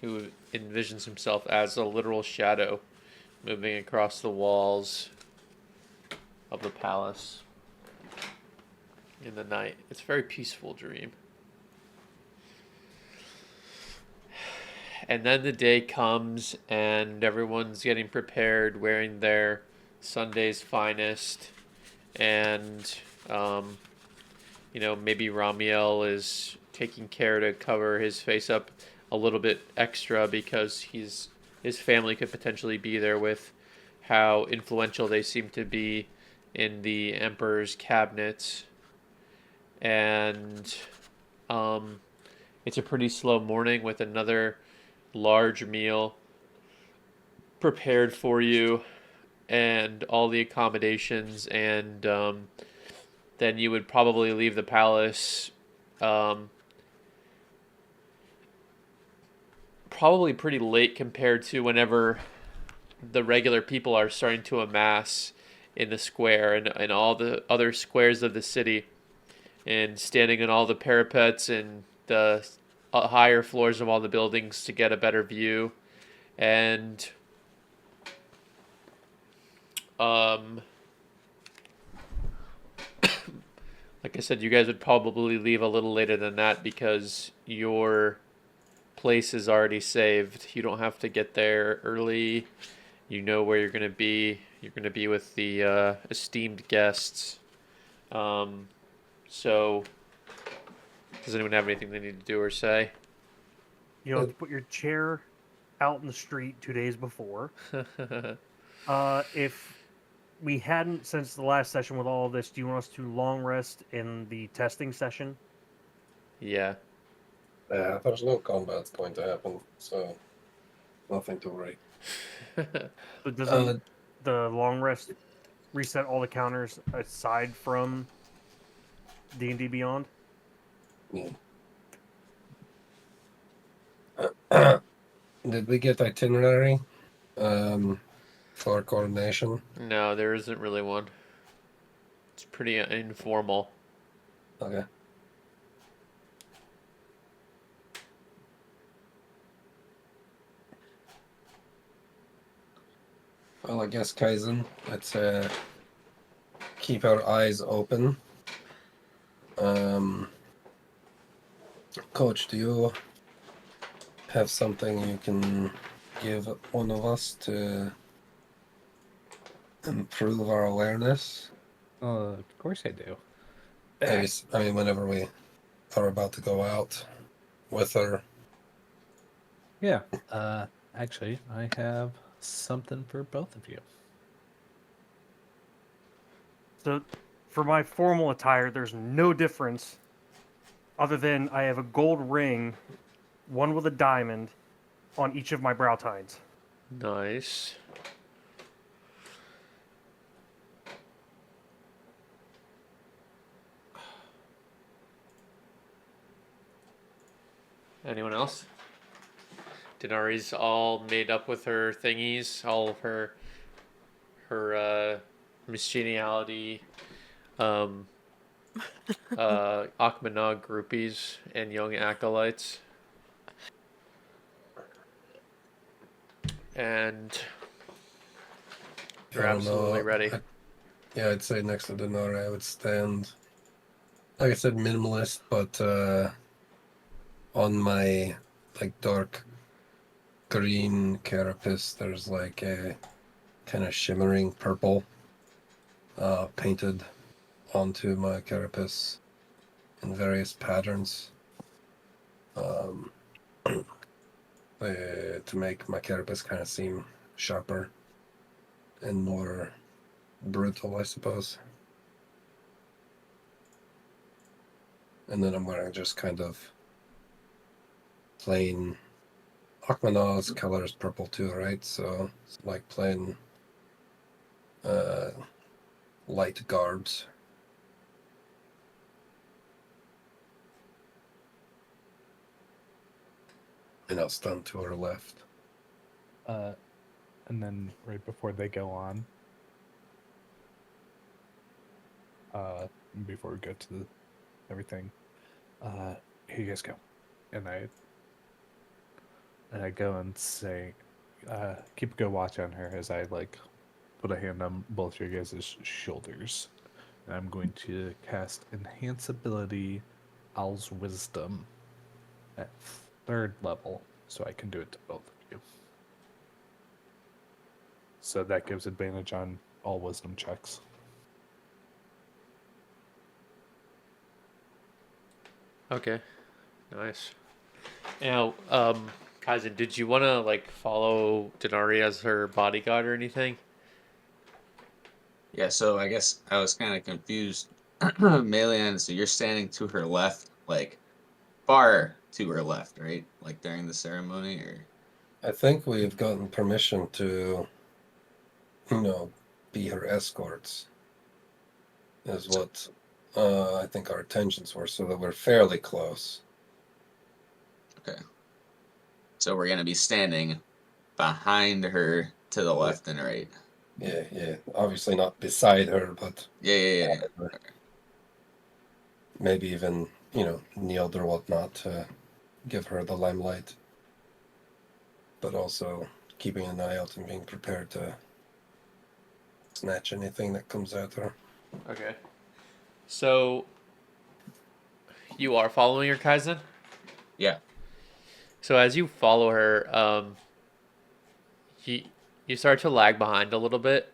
who envisions himself as a literal shadow moving across the walls of the palace in the night. It's a very peaceful dream. And then the day comes, and everyone's getting prepared, wearing their Sunday's finest, and maybe Ramiel is taking care to cover his face up a little bit extra because his family could potentially be there with how influential they seem to be in the Emperor's cabinet. And it's a pretty slow morning with another large meal prepared for you and all the accommodations, and then you would probably leave the palace probably pretty late compared to whenever the regular people are starting to amass in the square and all the other squares of the city, and standing on all the parapets and the higher floors of all the buildings to get a better view. And like I said, you guys would probably leave a little later than that because your place is already saved. You don't have to get there early. You know where you're going to be. You're going to be with the esteemed guests. So, does anyone have anything they need to do or say? You have to put your chair out in the street 2 days before. If we hadn't, since the last session with all of this, do you want us to long rest in the testing session? Yeah. Yeah, there's no combat going to happen, so nothing to worry. But doesn't the long rest reset all the counters aside from D&D Beyond? Yeah. Did we get itinerary for coronation? No, there isn't really one. It's pretty informal. Okay. Well, I guess Kaizen, let's keep our eyes open. Coach, do you have something you can give one of us to improve our awareness? Of course I do. I mean, whenever we are about to go out with her. Yeah. Actually, I have something for both of you. So, for my formal attire, there's no difference other than I have a gold ring, one with a diamond, on each of my brow tines. Nice. Anyone else? Danari's all made up with her thingies, all of her machiniality, Akmanog groupies, and young acolytes. And you're I don't absolutely know. ready. Yeah, I'd say next to Danari I would stand, like I said, minimalist, but on my like dark green carapace there's like a kind of shimmering purple painted onto my carapace in various patterns to make my carapace kind of seem sharper and more brutal, I suppose. And then I'm wearing just kind of plain Akmanaw's color is purple too, right? So it's like plain light garbs. And I'll stand to her left. And then right before they go on, before we go to everything, here you guys go. And I go and say, keep a good watch on her as I like put a hand on both your guys' shoulders. And I'm going to cast Enhance Ability Owl's Wisdom at 3rd level, so I can do it to both of you. So that gives advantage on all wisdom checks. Okay, nice. Now, Kaizen, did you want to like follow Danari as her bodyguard or anything? Yeah, so I guess I was kind of confused. Melian, so you're standing to her left, like far to her left, right? Like during the ceremony, or I think we've gotten permission to, be her escorts, is what I think our intentions were, so that we're fairly close. okay. So we're gonna be standing behind her to the left and right. Yeah. Obviously not beside her, but Yeah. maybe even, kneeled or whatnot to give her the limelight. But also keeping an eye out and being prepared to snatch anything that comes at her. Okay. So you are following her, Kaizen? Yeah. So as you follow her, you start to lag behind a little bit.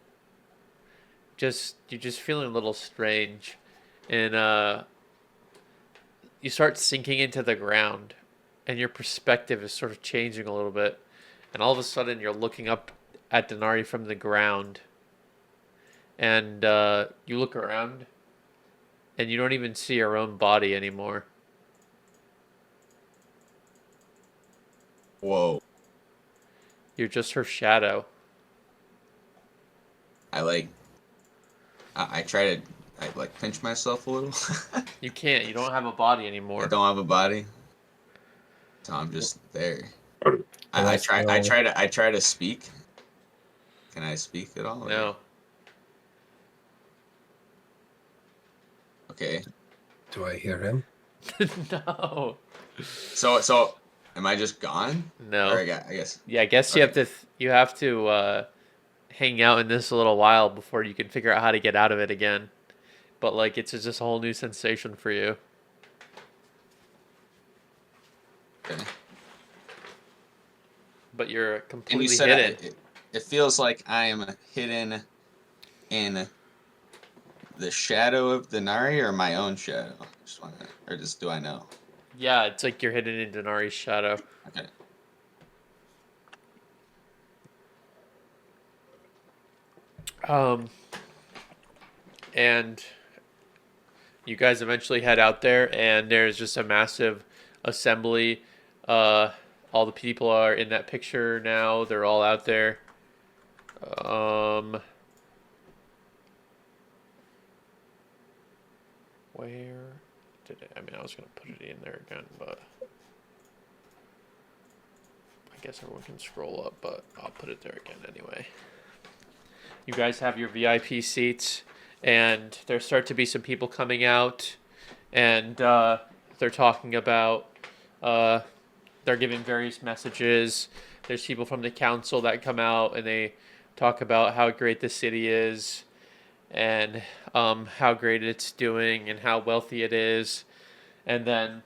You're just feeling a little strange, and you start sinking into the ground, and your perspective is sort of changing a little bit, and all of a sudden you're looking up at Danari from the ground, and you look around, and you don't even see your own body anymore. Whoa. You're just her shadow. I try to pinch myself a little. You can't. You don't have a body I anymore. don't have a body, so I'm just there. Can I I try to speak. Can I speak at all? or- No. Okay. Do I hear him? No. So am I just gone? No. Or I guess. Yeah, I guess you have to hang out in this a little while before you can figure out how to get out of it again. But like it's just a whole new sensation for you. Okay. But you're And you completely said hidden. it feels like I am hidden in the shadow of Danari or my own shadow. Do I know? Yeah, it's like you're hidden in Danari's shadow. Okay. And you guys eventually head out there, and there's just a massive assembly. All the people are in that picture now. They're all out there. Where did it? I mean, I was gonna put it in there again, but I guess everyone can scroll up. But I'll put it there again anyway. You guys have your VIP seats, and there start to be some people coming out, and they're talking about, they're giving various messages. There's people from the council that come out, and they talk about how great the city is, and how great it's doing, and how wealthy it is. And then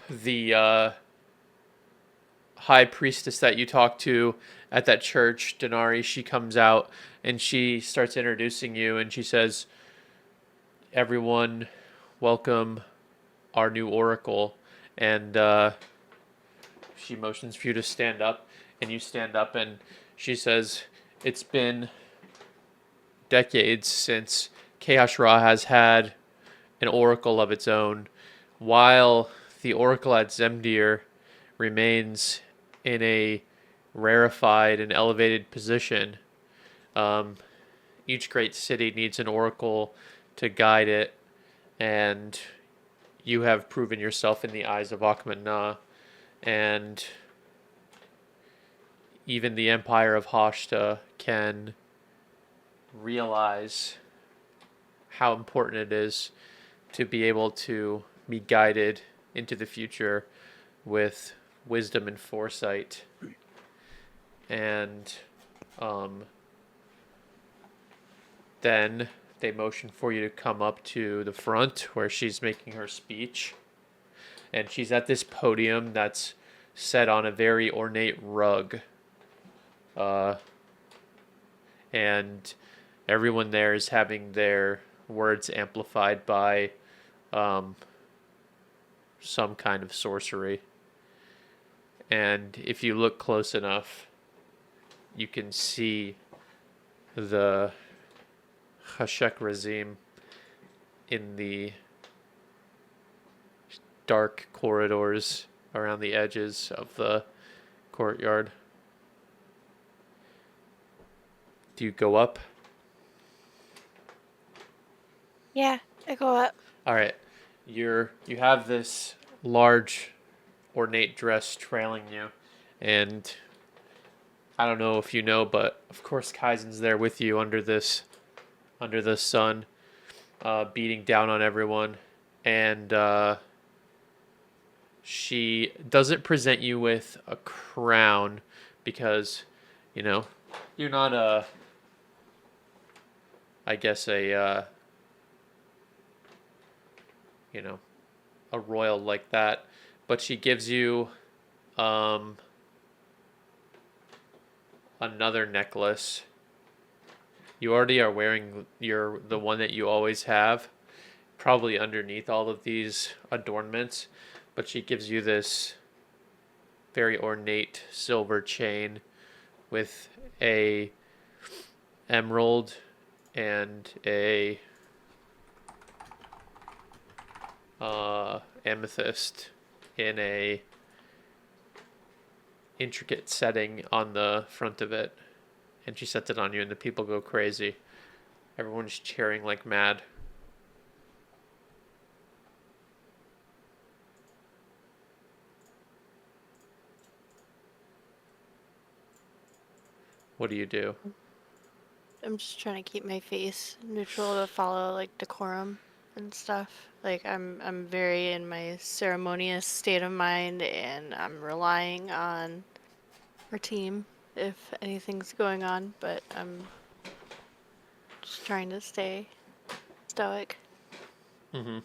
the high priestess that you talked to at that church, Danari, she comes out and she starts introducing you, and she says, "Everyone, welcome our new oracle." And she motions for you to stand up, and you stand up, and she says, "It's been decades since Kae Hash'ra has had an oracle of its own, while the oracle at Zemdir remains in a rarefied and elevated position. Each great city needs an oracle to guide it, and you have proven yourself in the eyes of Akhman Na, and even the Empire of Hash'ta can realize how important it is to be able to be guided into the future with wisdom and foresight." And then they motion for you to come up to the front where she's making her speech. And she's at this podium that's set on a very ornate rug. And everyone there is having their words amplified by some kind of sorcery. And if you look close enough, you can see the Hash'ra in the dark corridors around the edges of the courtyard. Do you go up? Yeah, I go up. All right. You have this large ornate dress trailing you, and I don't know if you know, but of course Kaizen's there with you under the sun, beating down on everyone, and she doesn't present you with a crown because, you're not I guess a royal like that, but she gives you another necklace. You already are wearing the one that you always have, probably underneath all of these adornments, but she gives you this very ornate silver chain with a emerald and a amethyst in a intricate setting on the front of it, and she sets it on you, and the people go crazy. Everyone's cheering like mad. What do you do? I'm just trying to keep my face neutral to follow like decorum and stuff. Like I'm very in my ceremonious state of mind, and I'm relying on our team if anything's going on, but I'm just trying to stay stoic Mm-hmm.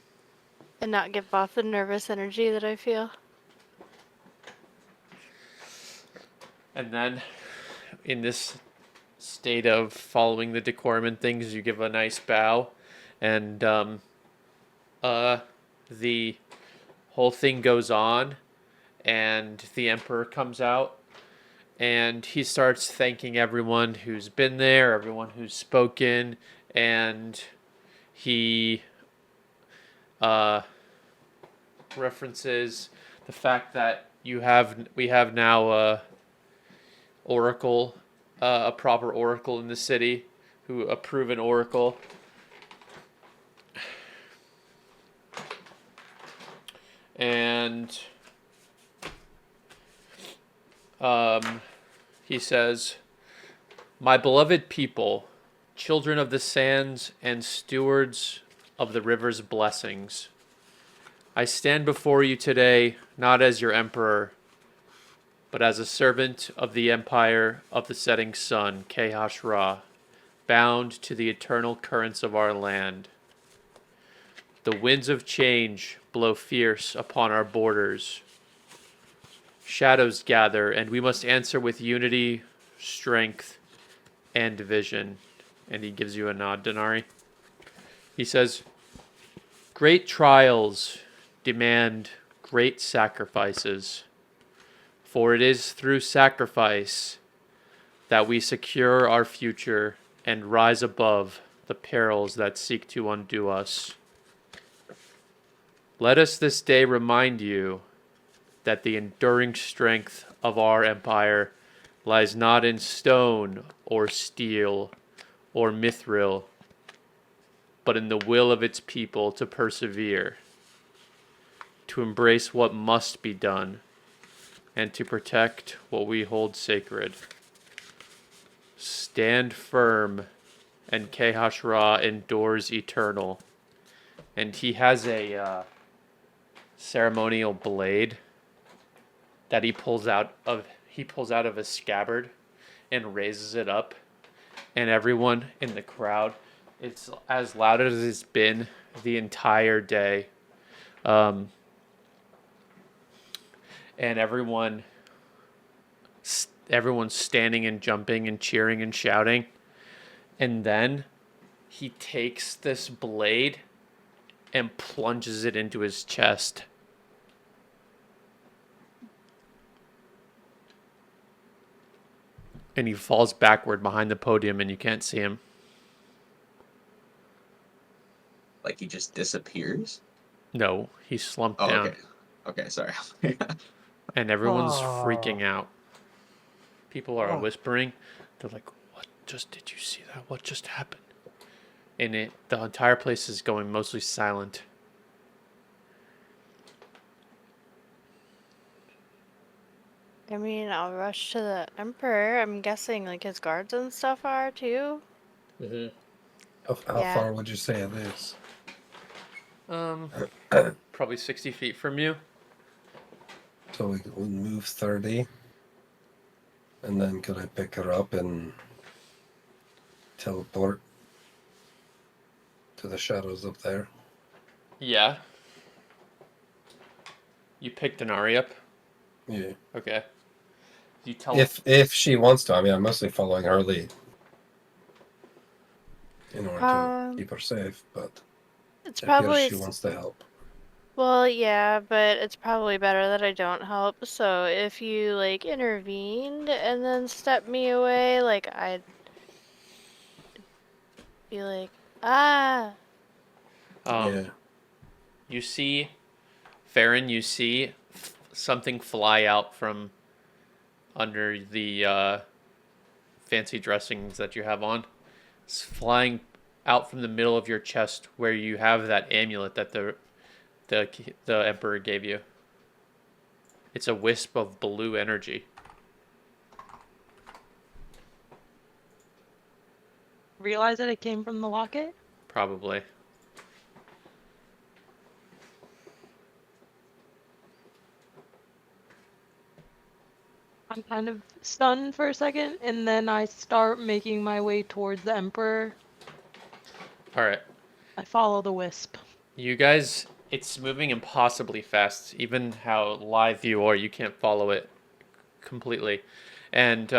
and not give off the nervous energy that I feel. And then, in this state of following the decorum and things, you give a nice bow, and the whole thing goes on, and the emperor comes out, and he starts thanking everyone who's been there, everyone who's spoken, and he references the fact that we have now a oracle, a proper oracle in the city, a proven oracle. And he says, "My beloved people, children of the sands and stewards of the river's blessings, I stand before you today not as your emperor, but as a servant of the empire of the setting sun, Kae Hash'ra, bound to the eternal currents of our land. The winds of change blow fierce upon our borders. Shadows gather, and we must answer with unity, strength, and vision." And he gives you a nod, Danari. He says, "Great trials demand great sacrifices, for it is through sacrifice that we secure our future and rise above the perils that seek to undo us. Let us this day remind you that the enduring strength of our empire lies not in stone or steel or mithril, but in the will of its people to persevere, to embrace what must be done, and to protect what we hold sacred. Stand firm, and Kae Hash'ra endures eternal." And he has a ceremonial blade that he pulls out of his scabbard and raises it up, and everyone in the crowd, it's as loud as it's been the entire day, and everyone's standing and jumping and cheering and shouting. And then he takes this blade and plunges it into his chest. And he falls backward behind the podium, and you can't see him. he just disappears? No, he's slumped Oh, down, okay. Okay, sorry. and everyone's Oh. freaking out. People are Oh. whispering. They're like, "What? Did you see that? What just happened?" And the entire place is going mostly silent. I mean, I'll rush to the Emperor. I'm guessing like his guards and stuff are too. Mm-hmm. How Yeah. far would you say it is? Probably 60 feet from you. So we would move 30. And then could I pick her up and teleport to the shadows up there? Yeah. You picked Danari up. Yeah. Okay. You tell. If she wants to. I mean, I'm mostly following her lead in order to keep her safe, but It's it appears probably she wants to help. well, yeah, but it's probably better that I don't help. So if you like intervened and then stepped me away, like I'd be like, ah. Yeah. You see, Farron, you see something fly out from under the fancy dressings that you have on. It's flying out from the middle of your chest where you have that amulet that the Emperor gave you. It's a wisp of blue energy. Realize that it came from the locket? Probably. I'm kind of stunned for a second, and then I start making my way towards the Emperor. Alright. I follow the wisp. You guys, it's moving impossibly fast. Even how live you are, you can't follow it completely. And,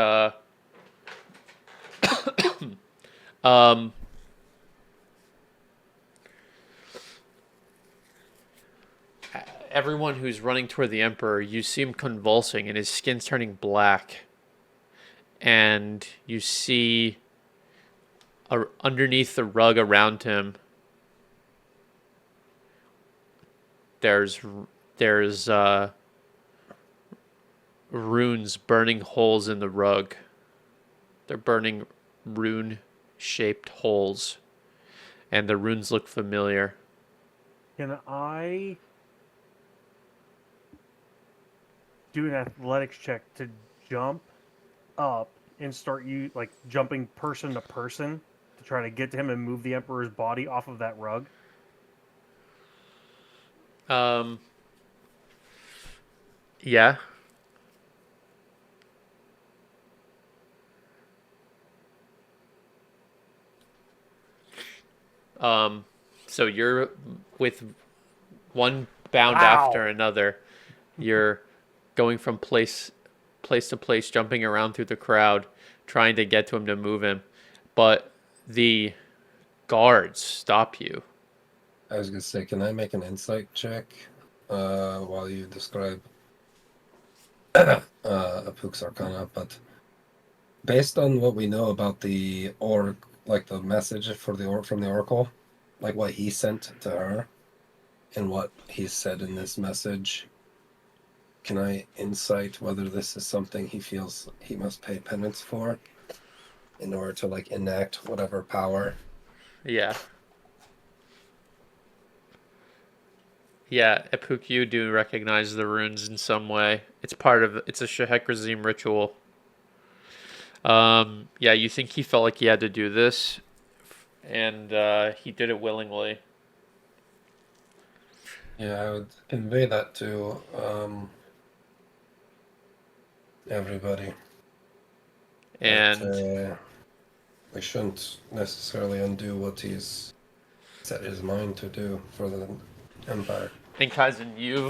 everyone who's running toward the Emperor, you see him convulsing and his skin's turning black. And you see underneath the rug around him, there's runes burning holes in the rug. They're burning rune-shaped holes. And the runes look familiar. Can I do an athletics check to jump up and start jumping person to person to try to get to him and move the Emperor's body off of that rug? Yeah. So you're with one bound after another. You're going from place to place, jumping around through the crowd, trying to get to him to move him. But the guards stop you. I was gonna say, can I make an insight check while you describe Apuk's Arcana? But based on what we know about the like the message for from the Oracle, like what he sent to her, and what he said in this message, can I insight whether this is something he feels he must pay penance for in order to like enact whatever power? Yeah. Yeah, Epuk, you do recognize the runes in some way. It's a Shehekrazim ritual. Yeah, you think he felt like he had to do this, and he did it willingly. Yeah, I would convey that to everybody. And But, we shouldn't necessarily undo what he's set his mind to do for the Empire. And Kaizen, you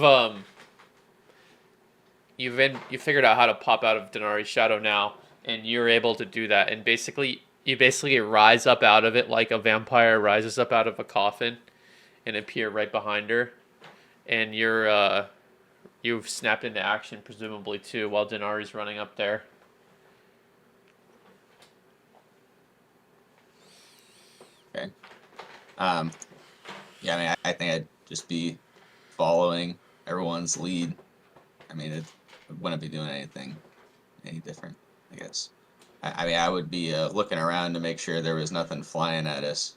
figured out how to pop out of Danari's shadow now, and you're able to do that. And you basically rise up out of it like a vampire rises up out of a coffin, and appear right behind her. And you've snapped into action presumably too, while Danari's running up there. Okay. Yeah, I mean, I think I'd just be following everyone's lead. I mean, it wouldn't be doing anything any different, I guess. I mean, I would be looking around to make sure there was nothing flying at us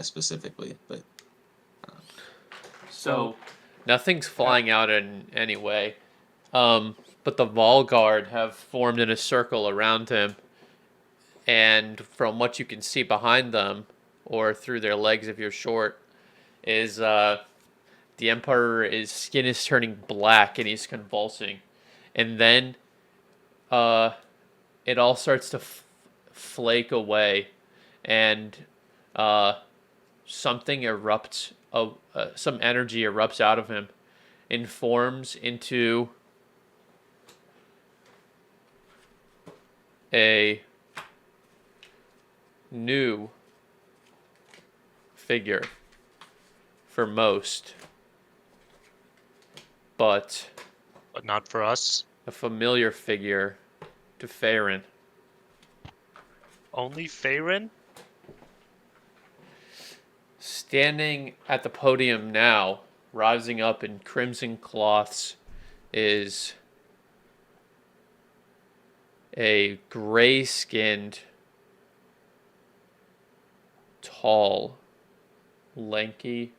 specifically, but So nothing's flying out in any way. But the Volguard have formed in a circle around him, and from what you can see behind them, or through their legs if you're short, is the Emperor, his skin is turning black and he's convulsing. And then it all starts to flake away, and something erupts, some energy erupts out of him and forms into a new figure for most, but not for us. a familiar figure to Farron. Only Farron? Standing at the podium now, rising up in crimson cloths, is a gray-skinned, tall, lanky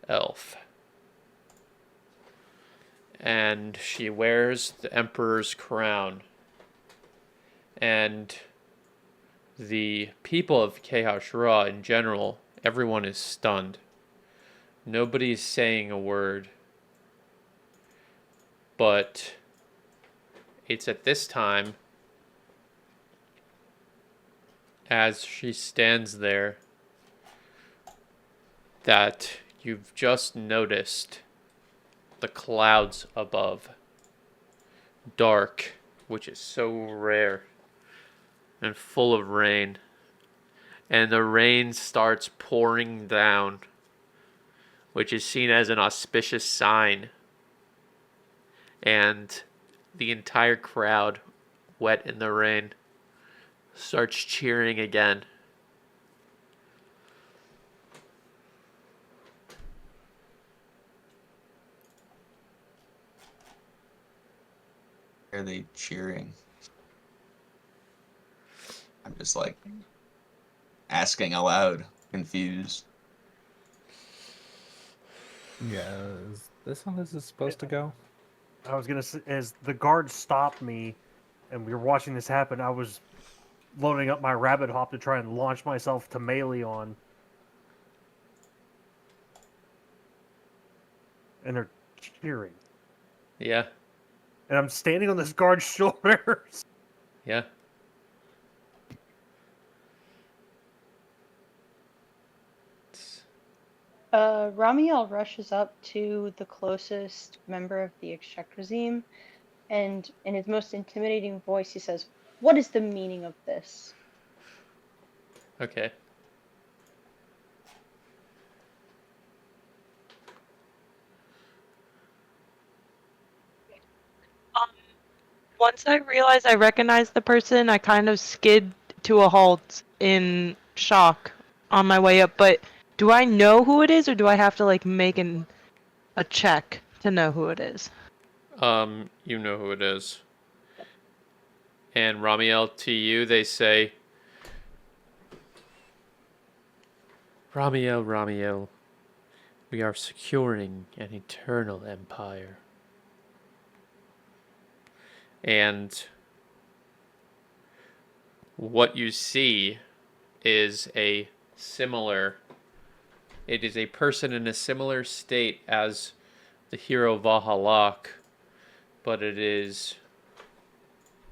elf. And she wears the Emperor's crown. And the people of Kae Hash'ra in general, everyone is stunned. Nobody's saying a word. But it's at this time, as she stands there, that you've just noticed the clouds above. Dark, which is so rare, and full of rain. And the rain starts pouring down, which is seen as an auspicious sign. And the entire crowd, wet in the rain, starts cheering again. are they cheering? I'm just like asking aloud, confused. Yeah, is this how this is supposed to go? I was gonna say, as the guard stopped me, and we were watching this happen, I was loading up my rabbit hop to try and launch myself to melee on. And they're cheering. Yeah, And I'm standing on this guard's shoulders. yeah. Ramiel rushes up to the closest member of the Exchequer, and in his most intimidating voice, he says, "What is the meaning of this?" Okay. Once I realize I recognize the person, I kind of skid to a halt in shock on my way up. But do I know who it is, or do I have to like make a check to know who it is? You know who it is. And Ramiel, to you, they say, Ramiel, Ramiel, we are securing an eternal empire. And what you see is it is a person in a similar state as the hero Valhallach, but it is,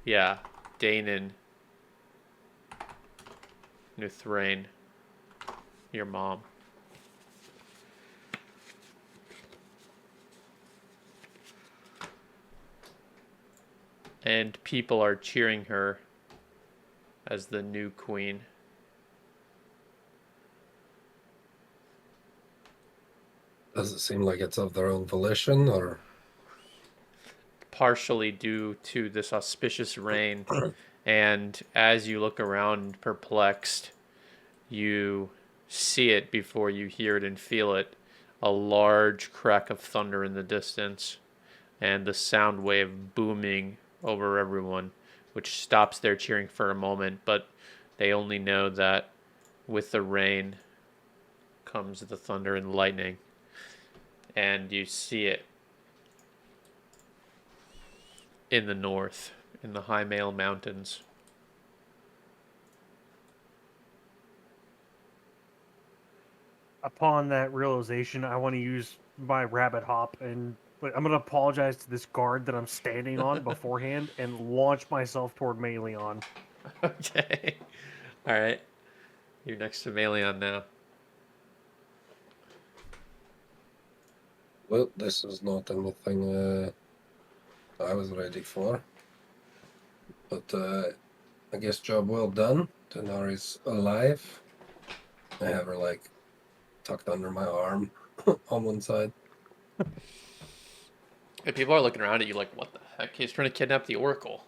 Daenyn Nuthraeann, your mom. And people are cheering her as the new queen. Does it seem like it's of their own volition, or? Partially due to this auspicious rain. And as you look around perplexed, you see it before you hear it and feel it. A large crack of thunder in the distance, and the sound wave booming over everyone, which stops their cheering for a moment, but they only know that with the rain comes the thunder and lightning, and you see it in the north, in the High Mail Mountains. Upon that realization, I want to use my rabbit hop and I'm going to apologize to this guard that I'm standing on beforehand and launch myself toward Meleon. Okay. All right. You're next to Meleon now. Well, this is not anything I was ready for. But I guess job well done. Danari's alive. I have her like tucked under my arm on one side. And people are looking around at you like, what the heck? He's trying to kidnap the Oracle.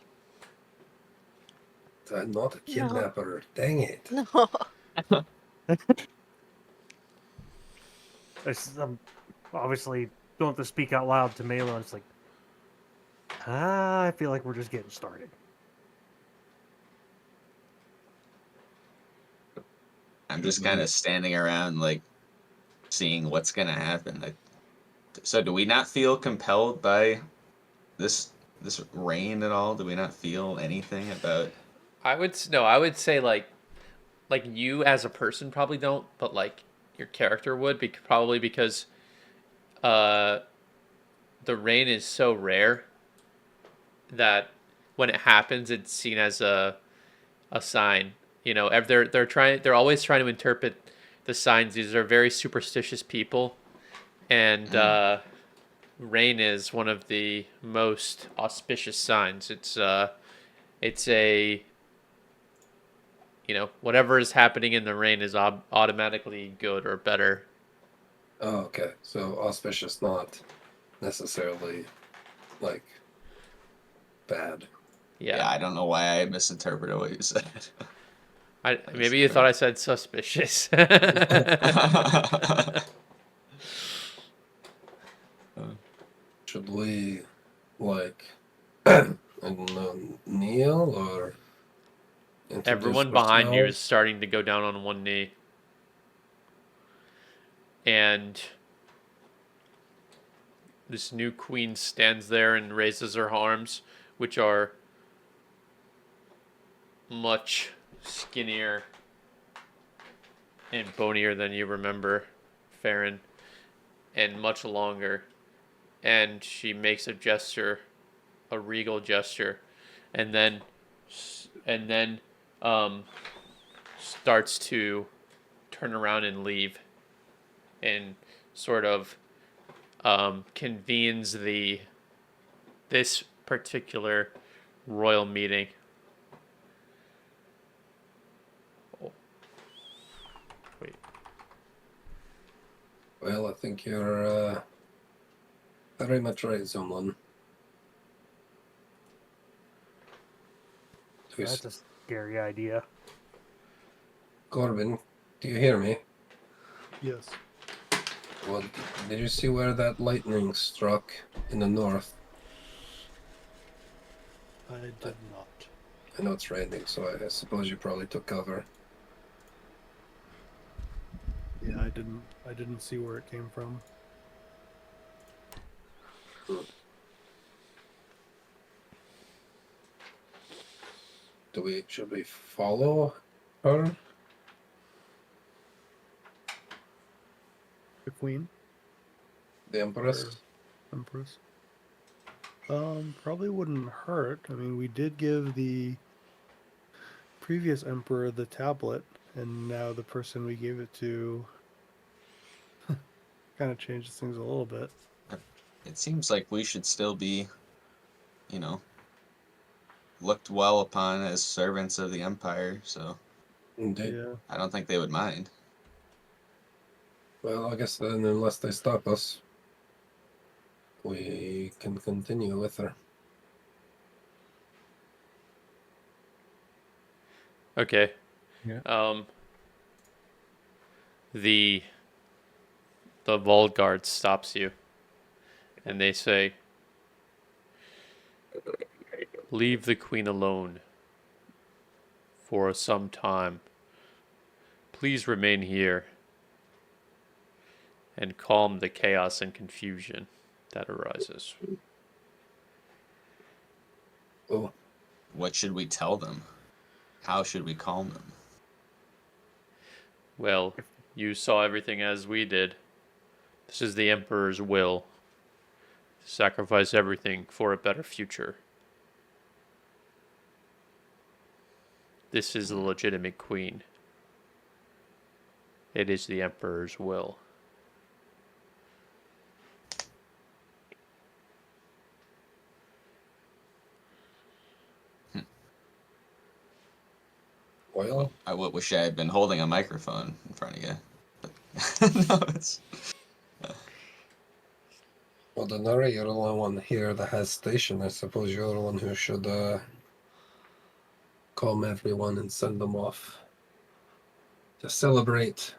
I'm not a kidnapper. Dang it. No. I'm obviously don't have to speak out loud to Meleon. It's like, I feel like we're just getting started. I'm just kind of standing around, like, seeing what's gonna happen. So, do we not feel compelled by this rain at all? Do we not feel anything about? I would say like you as a person probably don't, but like your character would probably because the rain is so rare that when it happens, it's seen as a sign. You know, they're always trying to interpret the signs. These are very superstitious people, and rain is one of the most auspicious signs. It's a whatever is happening in the rain is automatically good or better. Oh, okay. So auspicious, not necessarily like bad. Yeah. I don't know why I misinterpreted what you said. Maybe you thought I said suspicious. Should we like I don't know, kneel or introduce Everyone behind you is ourselves? starting to go down on one knee. And this new queen stands there and raises her arms, which are much skinnier and bonier than you remember, Farron, and much longer. And she makes a gesture, a regal gesture, and then starts to turn around and leave, and sort of convenes this particular royal meeting. Oh. Wait. Well, I think you're very much right, someone. That's a scary idea. Corbin, do you hear me? Yes. Well, did you see where that lightning struck in the north? I did not. I know it's raining, so I suppose you probably took cover. Yeah, I didn't see where it came from. Should we follow her? The queen? The Empress? Or Empress? Probably wouldn't hurt. I mean, we did give the previous emperor the tablet, and now the person we gave it to kind of changes things a little bit. It seems like we should still be, looked well upon as servants of the Empire, so Indeed. Yeah. I don't think they would mind. Well, I guess then, unless they stop us, we can continue with her. Okay. Yeah. the Vault Guard stops you, and they say, "Leave the Queen alone for some time. Please remain here and calm the chaos and confusion that arises." Oh, What should we tell them? How should we calm them? Well, you saw everything as we did. This is the Emperor's will. Sacrifice everything for a better future. This is the legitimate queen. It is the Emperor's will. well, I wish I had been holding a microphone in front of you. But no, it's well, Danari, you're the only one here that has station. I suppose you're the one who should calm everyone and send them off to celebrate.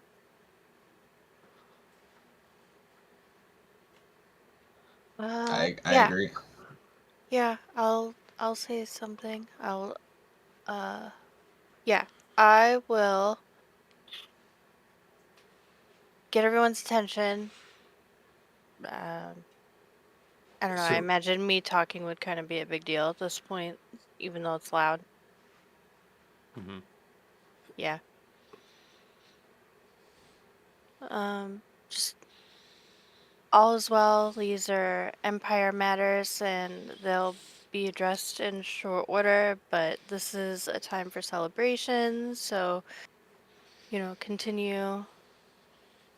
I Yeah, agree. yeah. I'll say something. Yeah. I will get everyone's attention. I don't know. I So- imagine me talking would kind of be a big deal at this point, even though it's loud. Mm-hmm. Yeah. Just all is well. These are Empire matters, and they'll be addressed in short order. But this is a time for celebration, so continue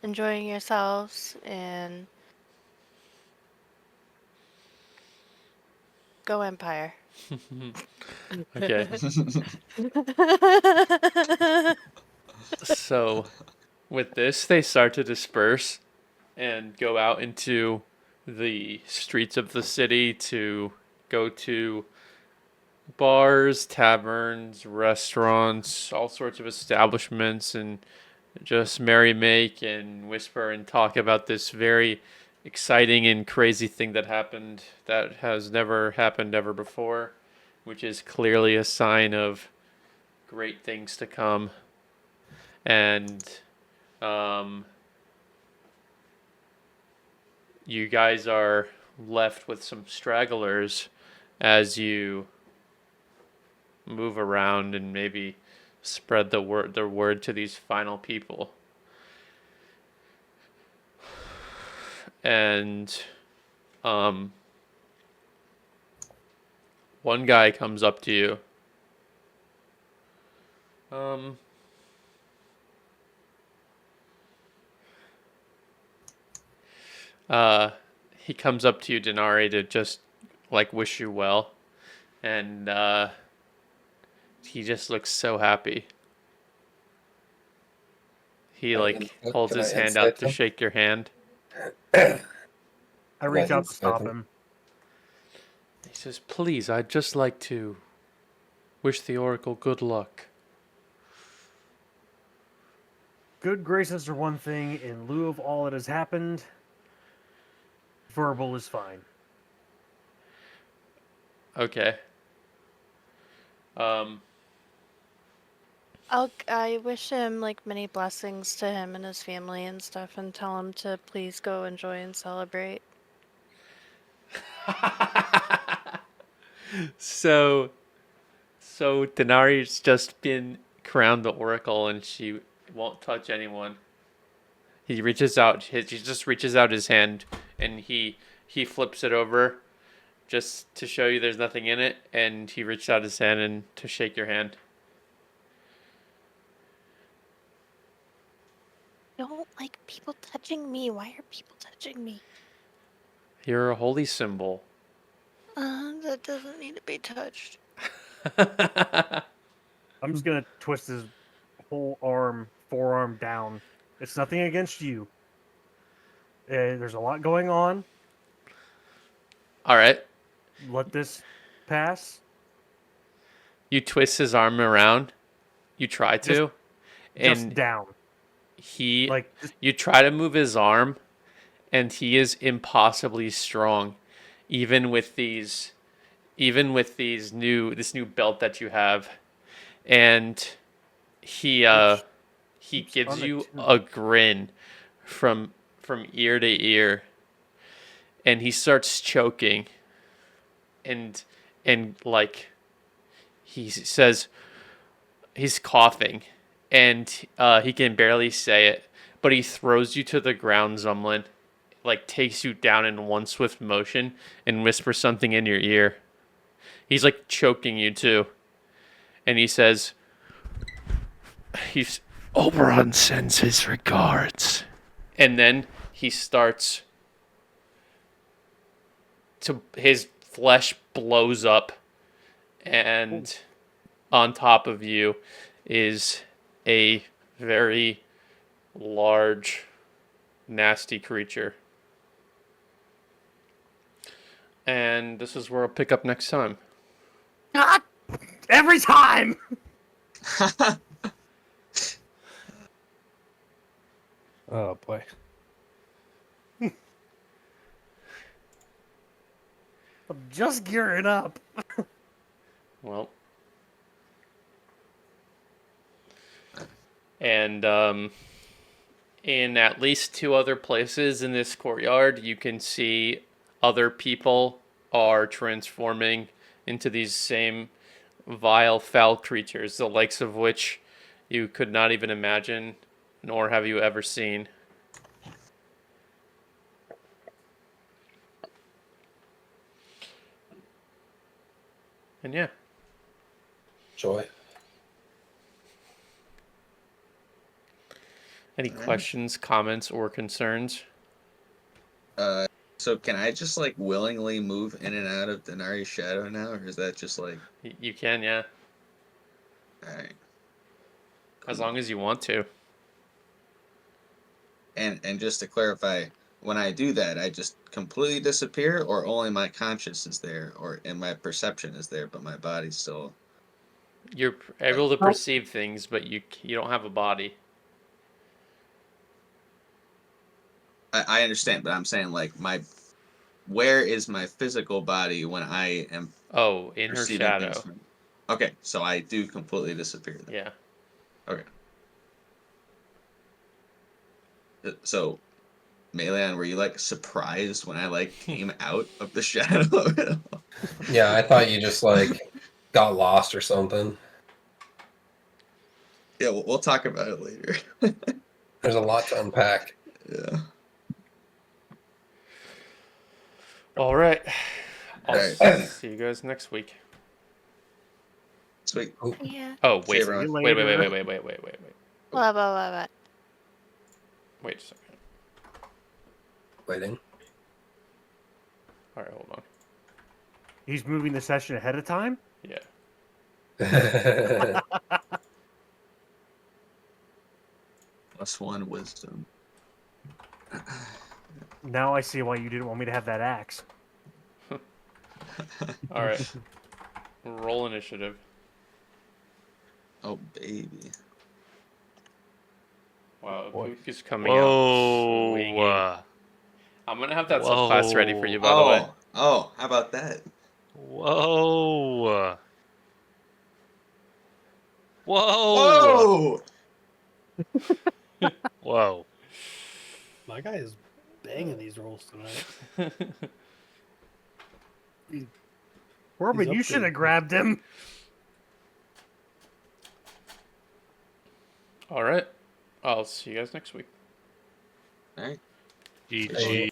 enjoying yourselves and go Empire. Okay. So, with this, they start to disperse and go out into the streets of the city to go to bars, taverns, restaurants, all sorts of establishments, and just merry-make and whisper and talk about this very exciting and crazy thing that happened that has never happened ever before, which is clearly a sign of great things to come. And you guys are left with some stragglers as you move around and maybe spread the word to these final people. And one guy comes up to you. He comes up to you, Danari, to just like wish you well, and he just looks so happy. He like holds Can I his hand out insight to him? shake your hand. I reach Right, out to stop exciting. him. He says, "Please, I'd just like to wish the Oracle good luck." Good graces are one thing. In lieu of all that has happened, verbal is fine. Okay. I wish him like many blessings to him and his family and stuff, and tell him to please go enjoy and celebrate. So Denari's just been crowned the Oracle, and she won't touch anyone. He just reaches out his hand, and he flips it over, just to show you there's nothing in it, and he reached out his hand and to shake your hand. Don't like people touching me. Why are people touching me? You're a holy symbol. That doesn't need to be touched. I'm just gonna twist his whole forearm down. It's nothing against you. There's a lot going on. All right. Let this pass. You twist his arm around. You try to, Just and down. he Like, you try to move his arm, and he is impossibly strong, even with this new belt that you have, and he Keeps gives you unattuned. a grin from ear to ear, and he starts choking, and like he says he's coughing, and he can barely say it, but he throws you to the ground, Zumlin, like takes you down in one swift motion and whispers something in your ear. He's like choking you too, and he says, "He's Oberon sends his regards," and then he starts to his flesh blows up, and on top of you is a very large, nasty creature. And this is where I'll pick up next time. Ah! Every time! Oh boy. I'm just gearing up. Well, and in at least 2 other places in this courtyard, you can see other people are transforming into these same vile, foul creatures, the likes of which you could not even imagine, nor have you ever seen. And yeah. Joy. Any questions, comments, or concerns? So can I just like willingly move in and out of Danari's shadow now, or is that just like You can, yeah. alright? As long as you want to. And just to clarify, when I do that, I just completely disappear, or only my conscious is there, and my perception is there, but my body's still. You're able to perceive things, but you don't have a body. I understand, but I'm saying like where is my physical body when I am Oh, in her perceiving shadow. things from? Okay, so I do completely disappear then. Yeah. Okay. So, Meleon, were you like surprised when I like came out of the shadow? Yeah, I thought you just like got lost or something. Yeah, we'll talk about it later. There's a lot to unpack. Yeah. All right. I'll Alright. see you guys next week. Sweet. Yeah. Oh, See wait. you, everyone. Wait. Later. Blah, blah, blah, blah. Wait a second. Waiting. All right, hold on. He's moving the session ahead of time? Yeah. +1 wisdom. Now I see why you didn't want me to have that axe. All right. Roll initiative. Oh, baby. Wow, Boy. Pook is coming out swinging. Whoa. I'm going to have that subclass ready for you, by the way. Oh, how about that? Whoa. Whoa. Whoa! Whoa. My guy is banging these rolls tonight. Corbin, He's you up should there. have grabbed him. All right. I'll see you guys next week. Alright. GG.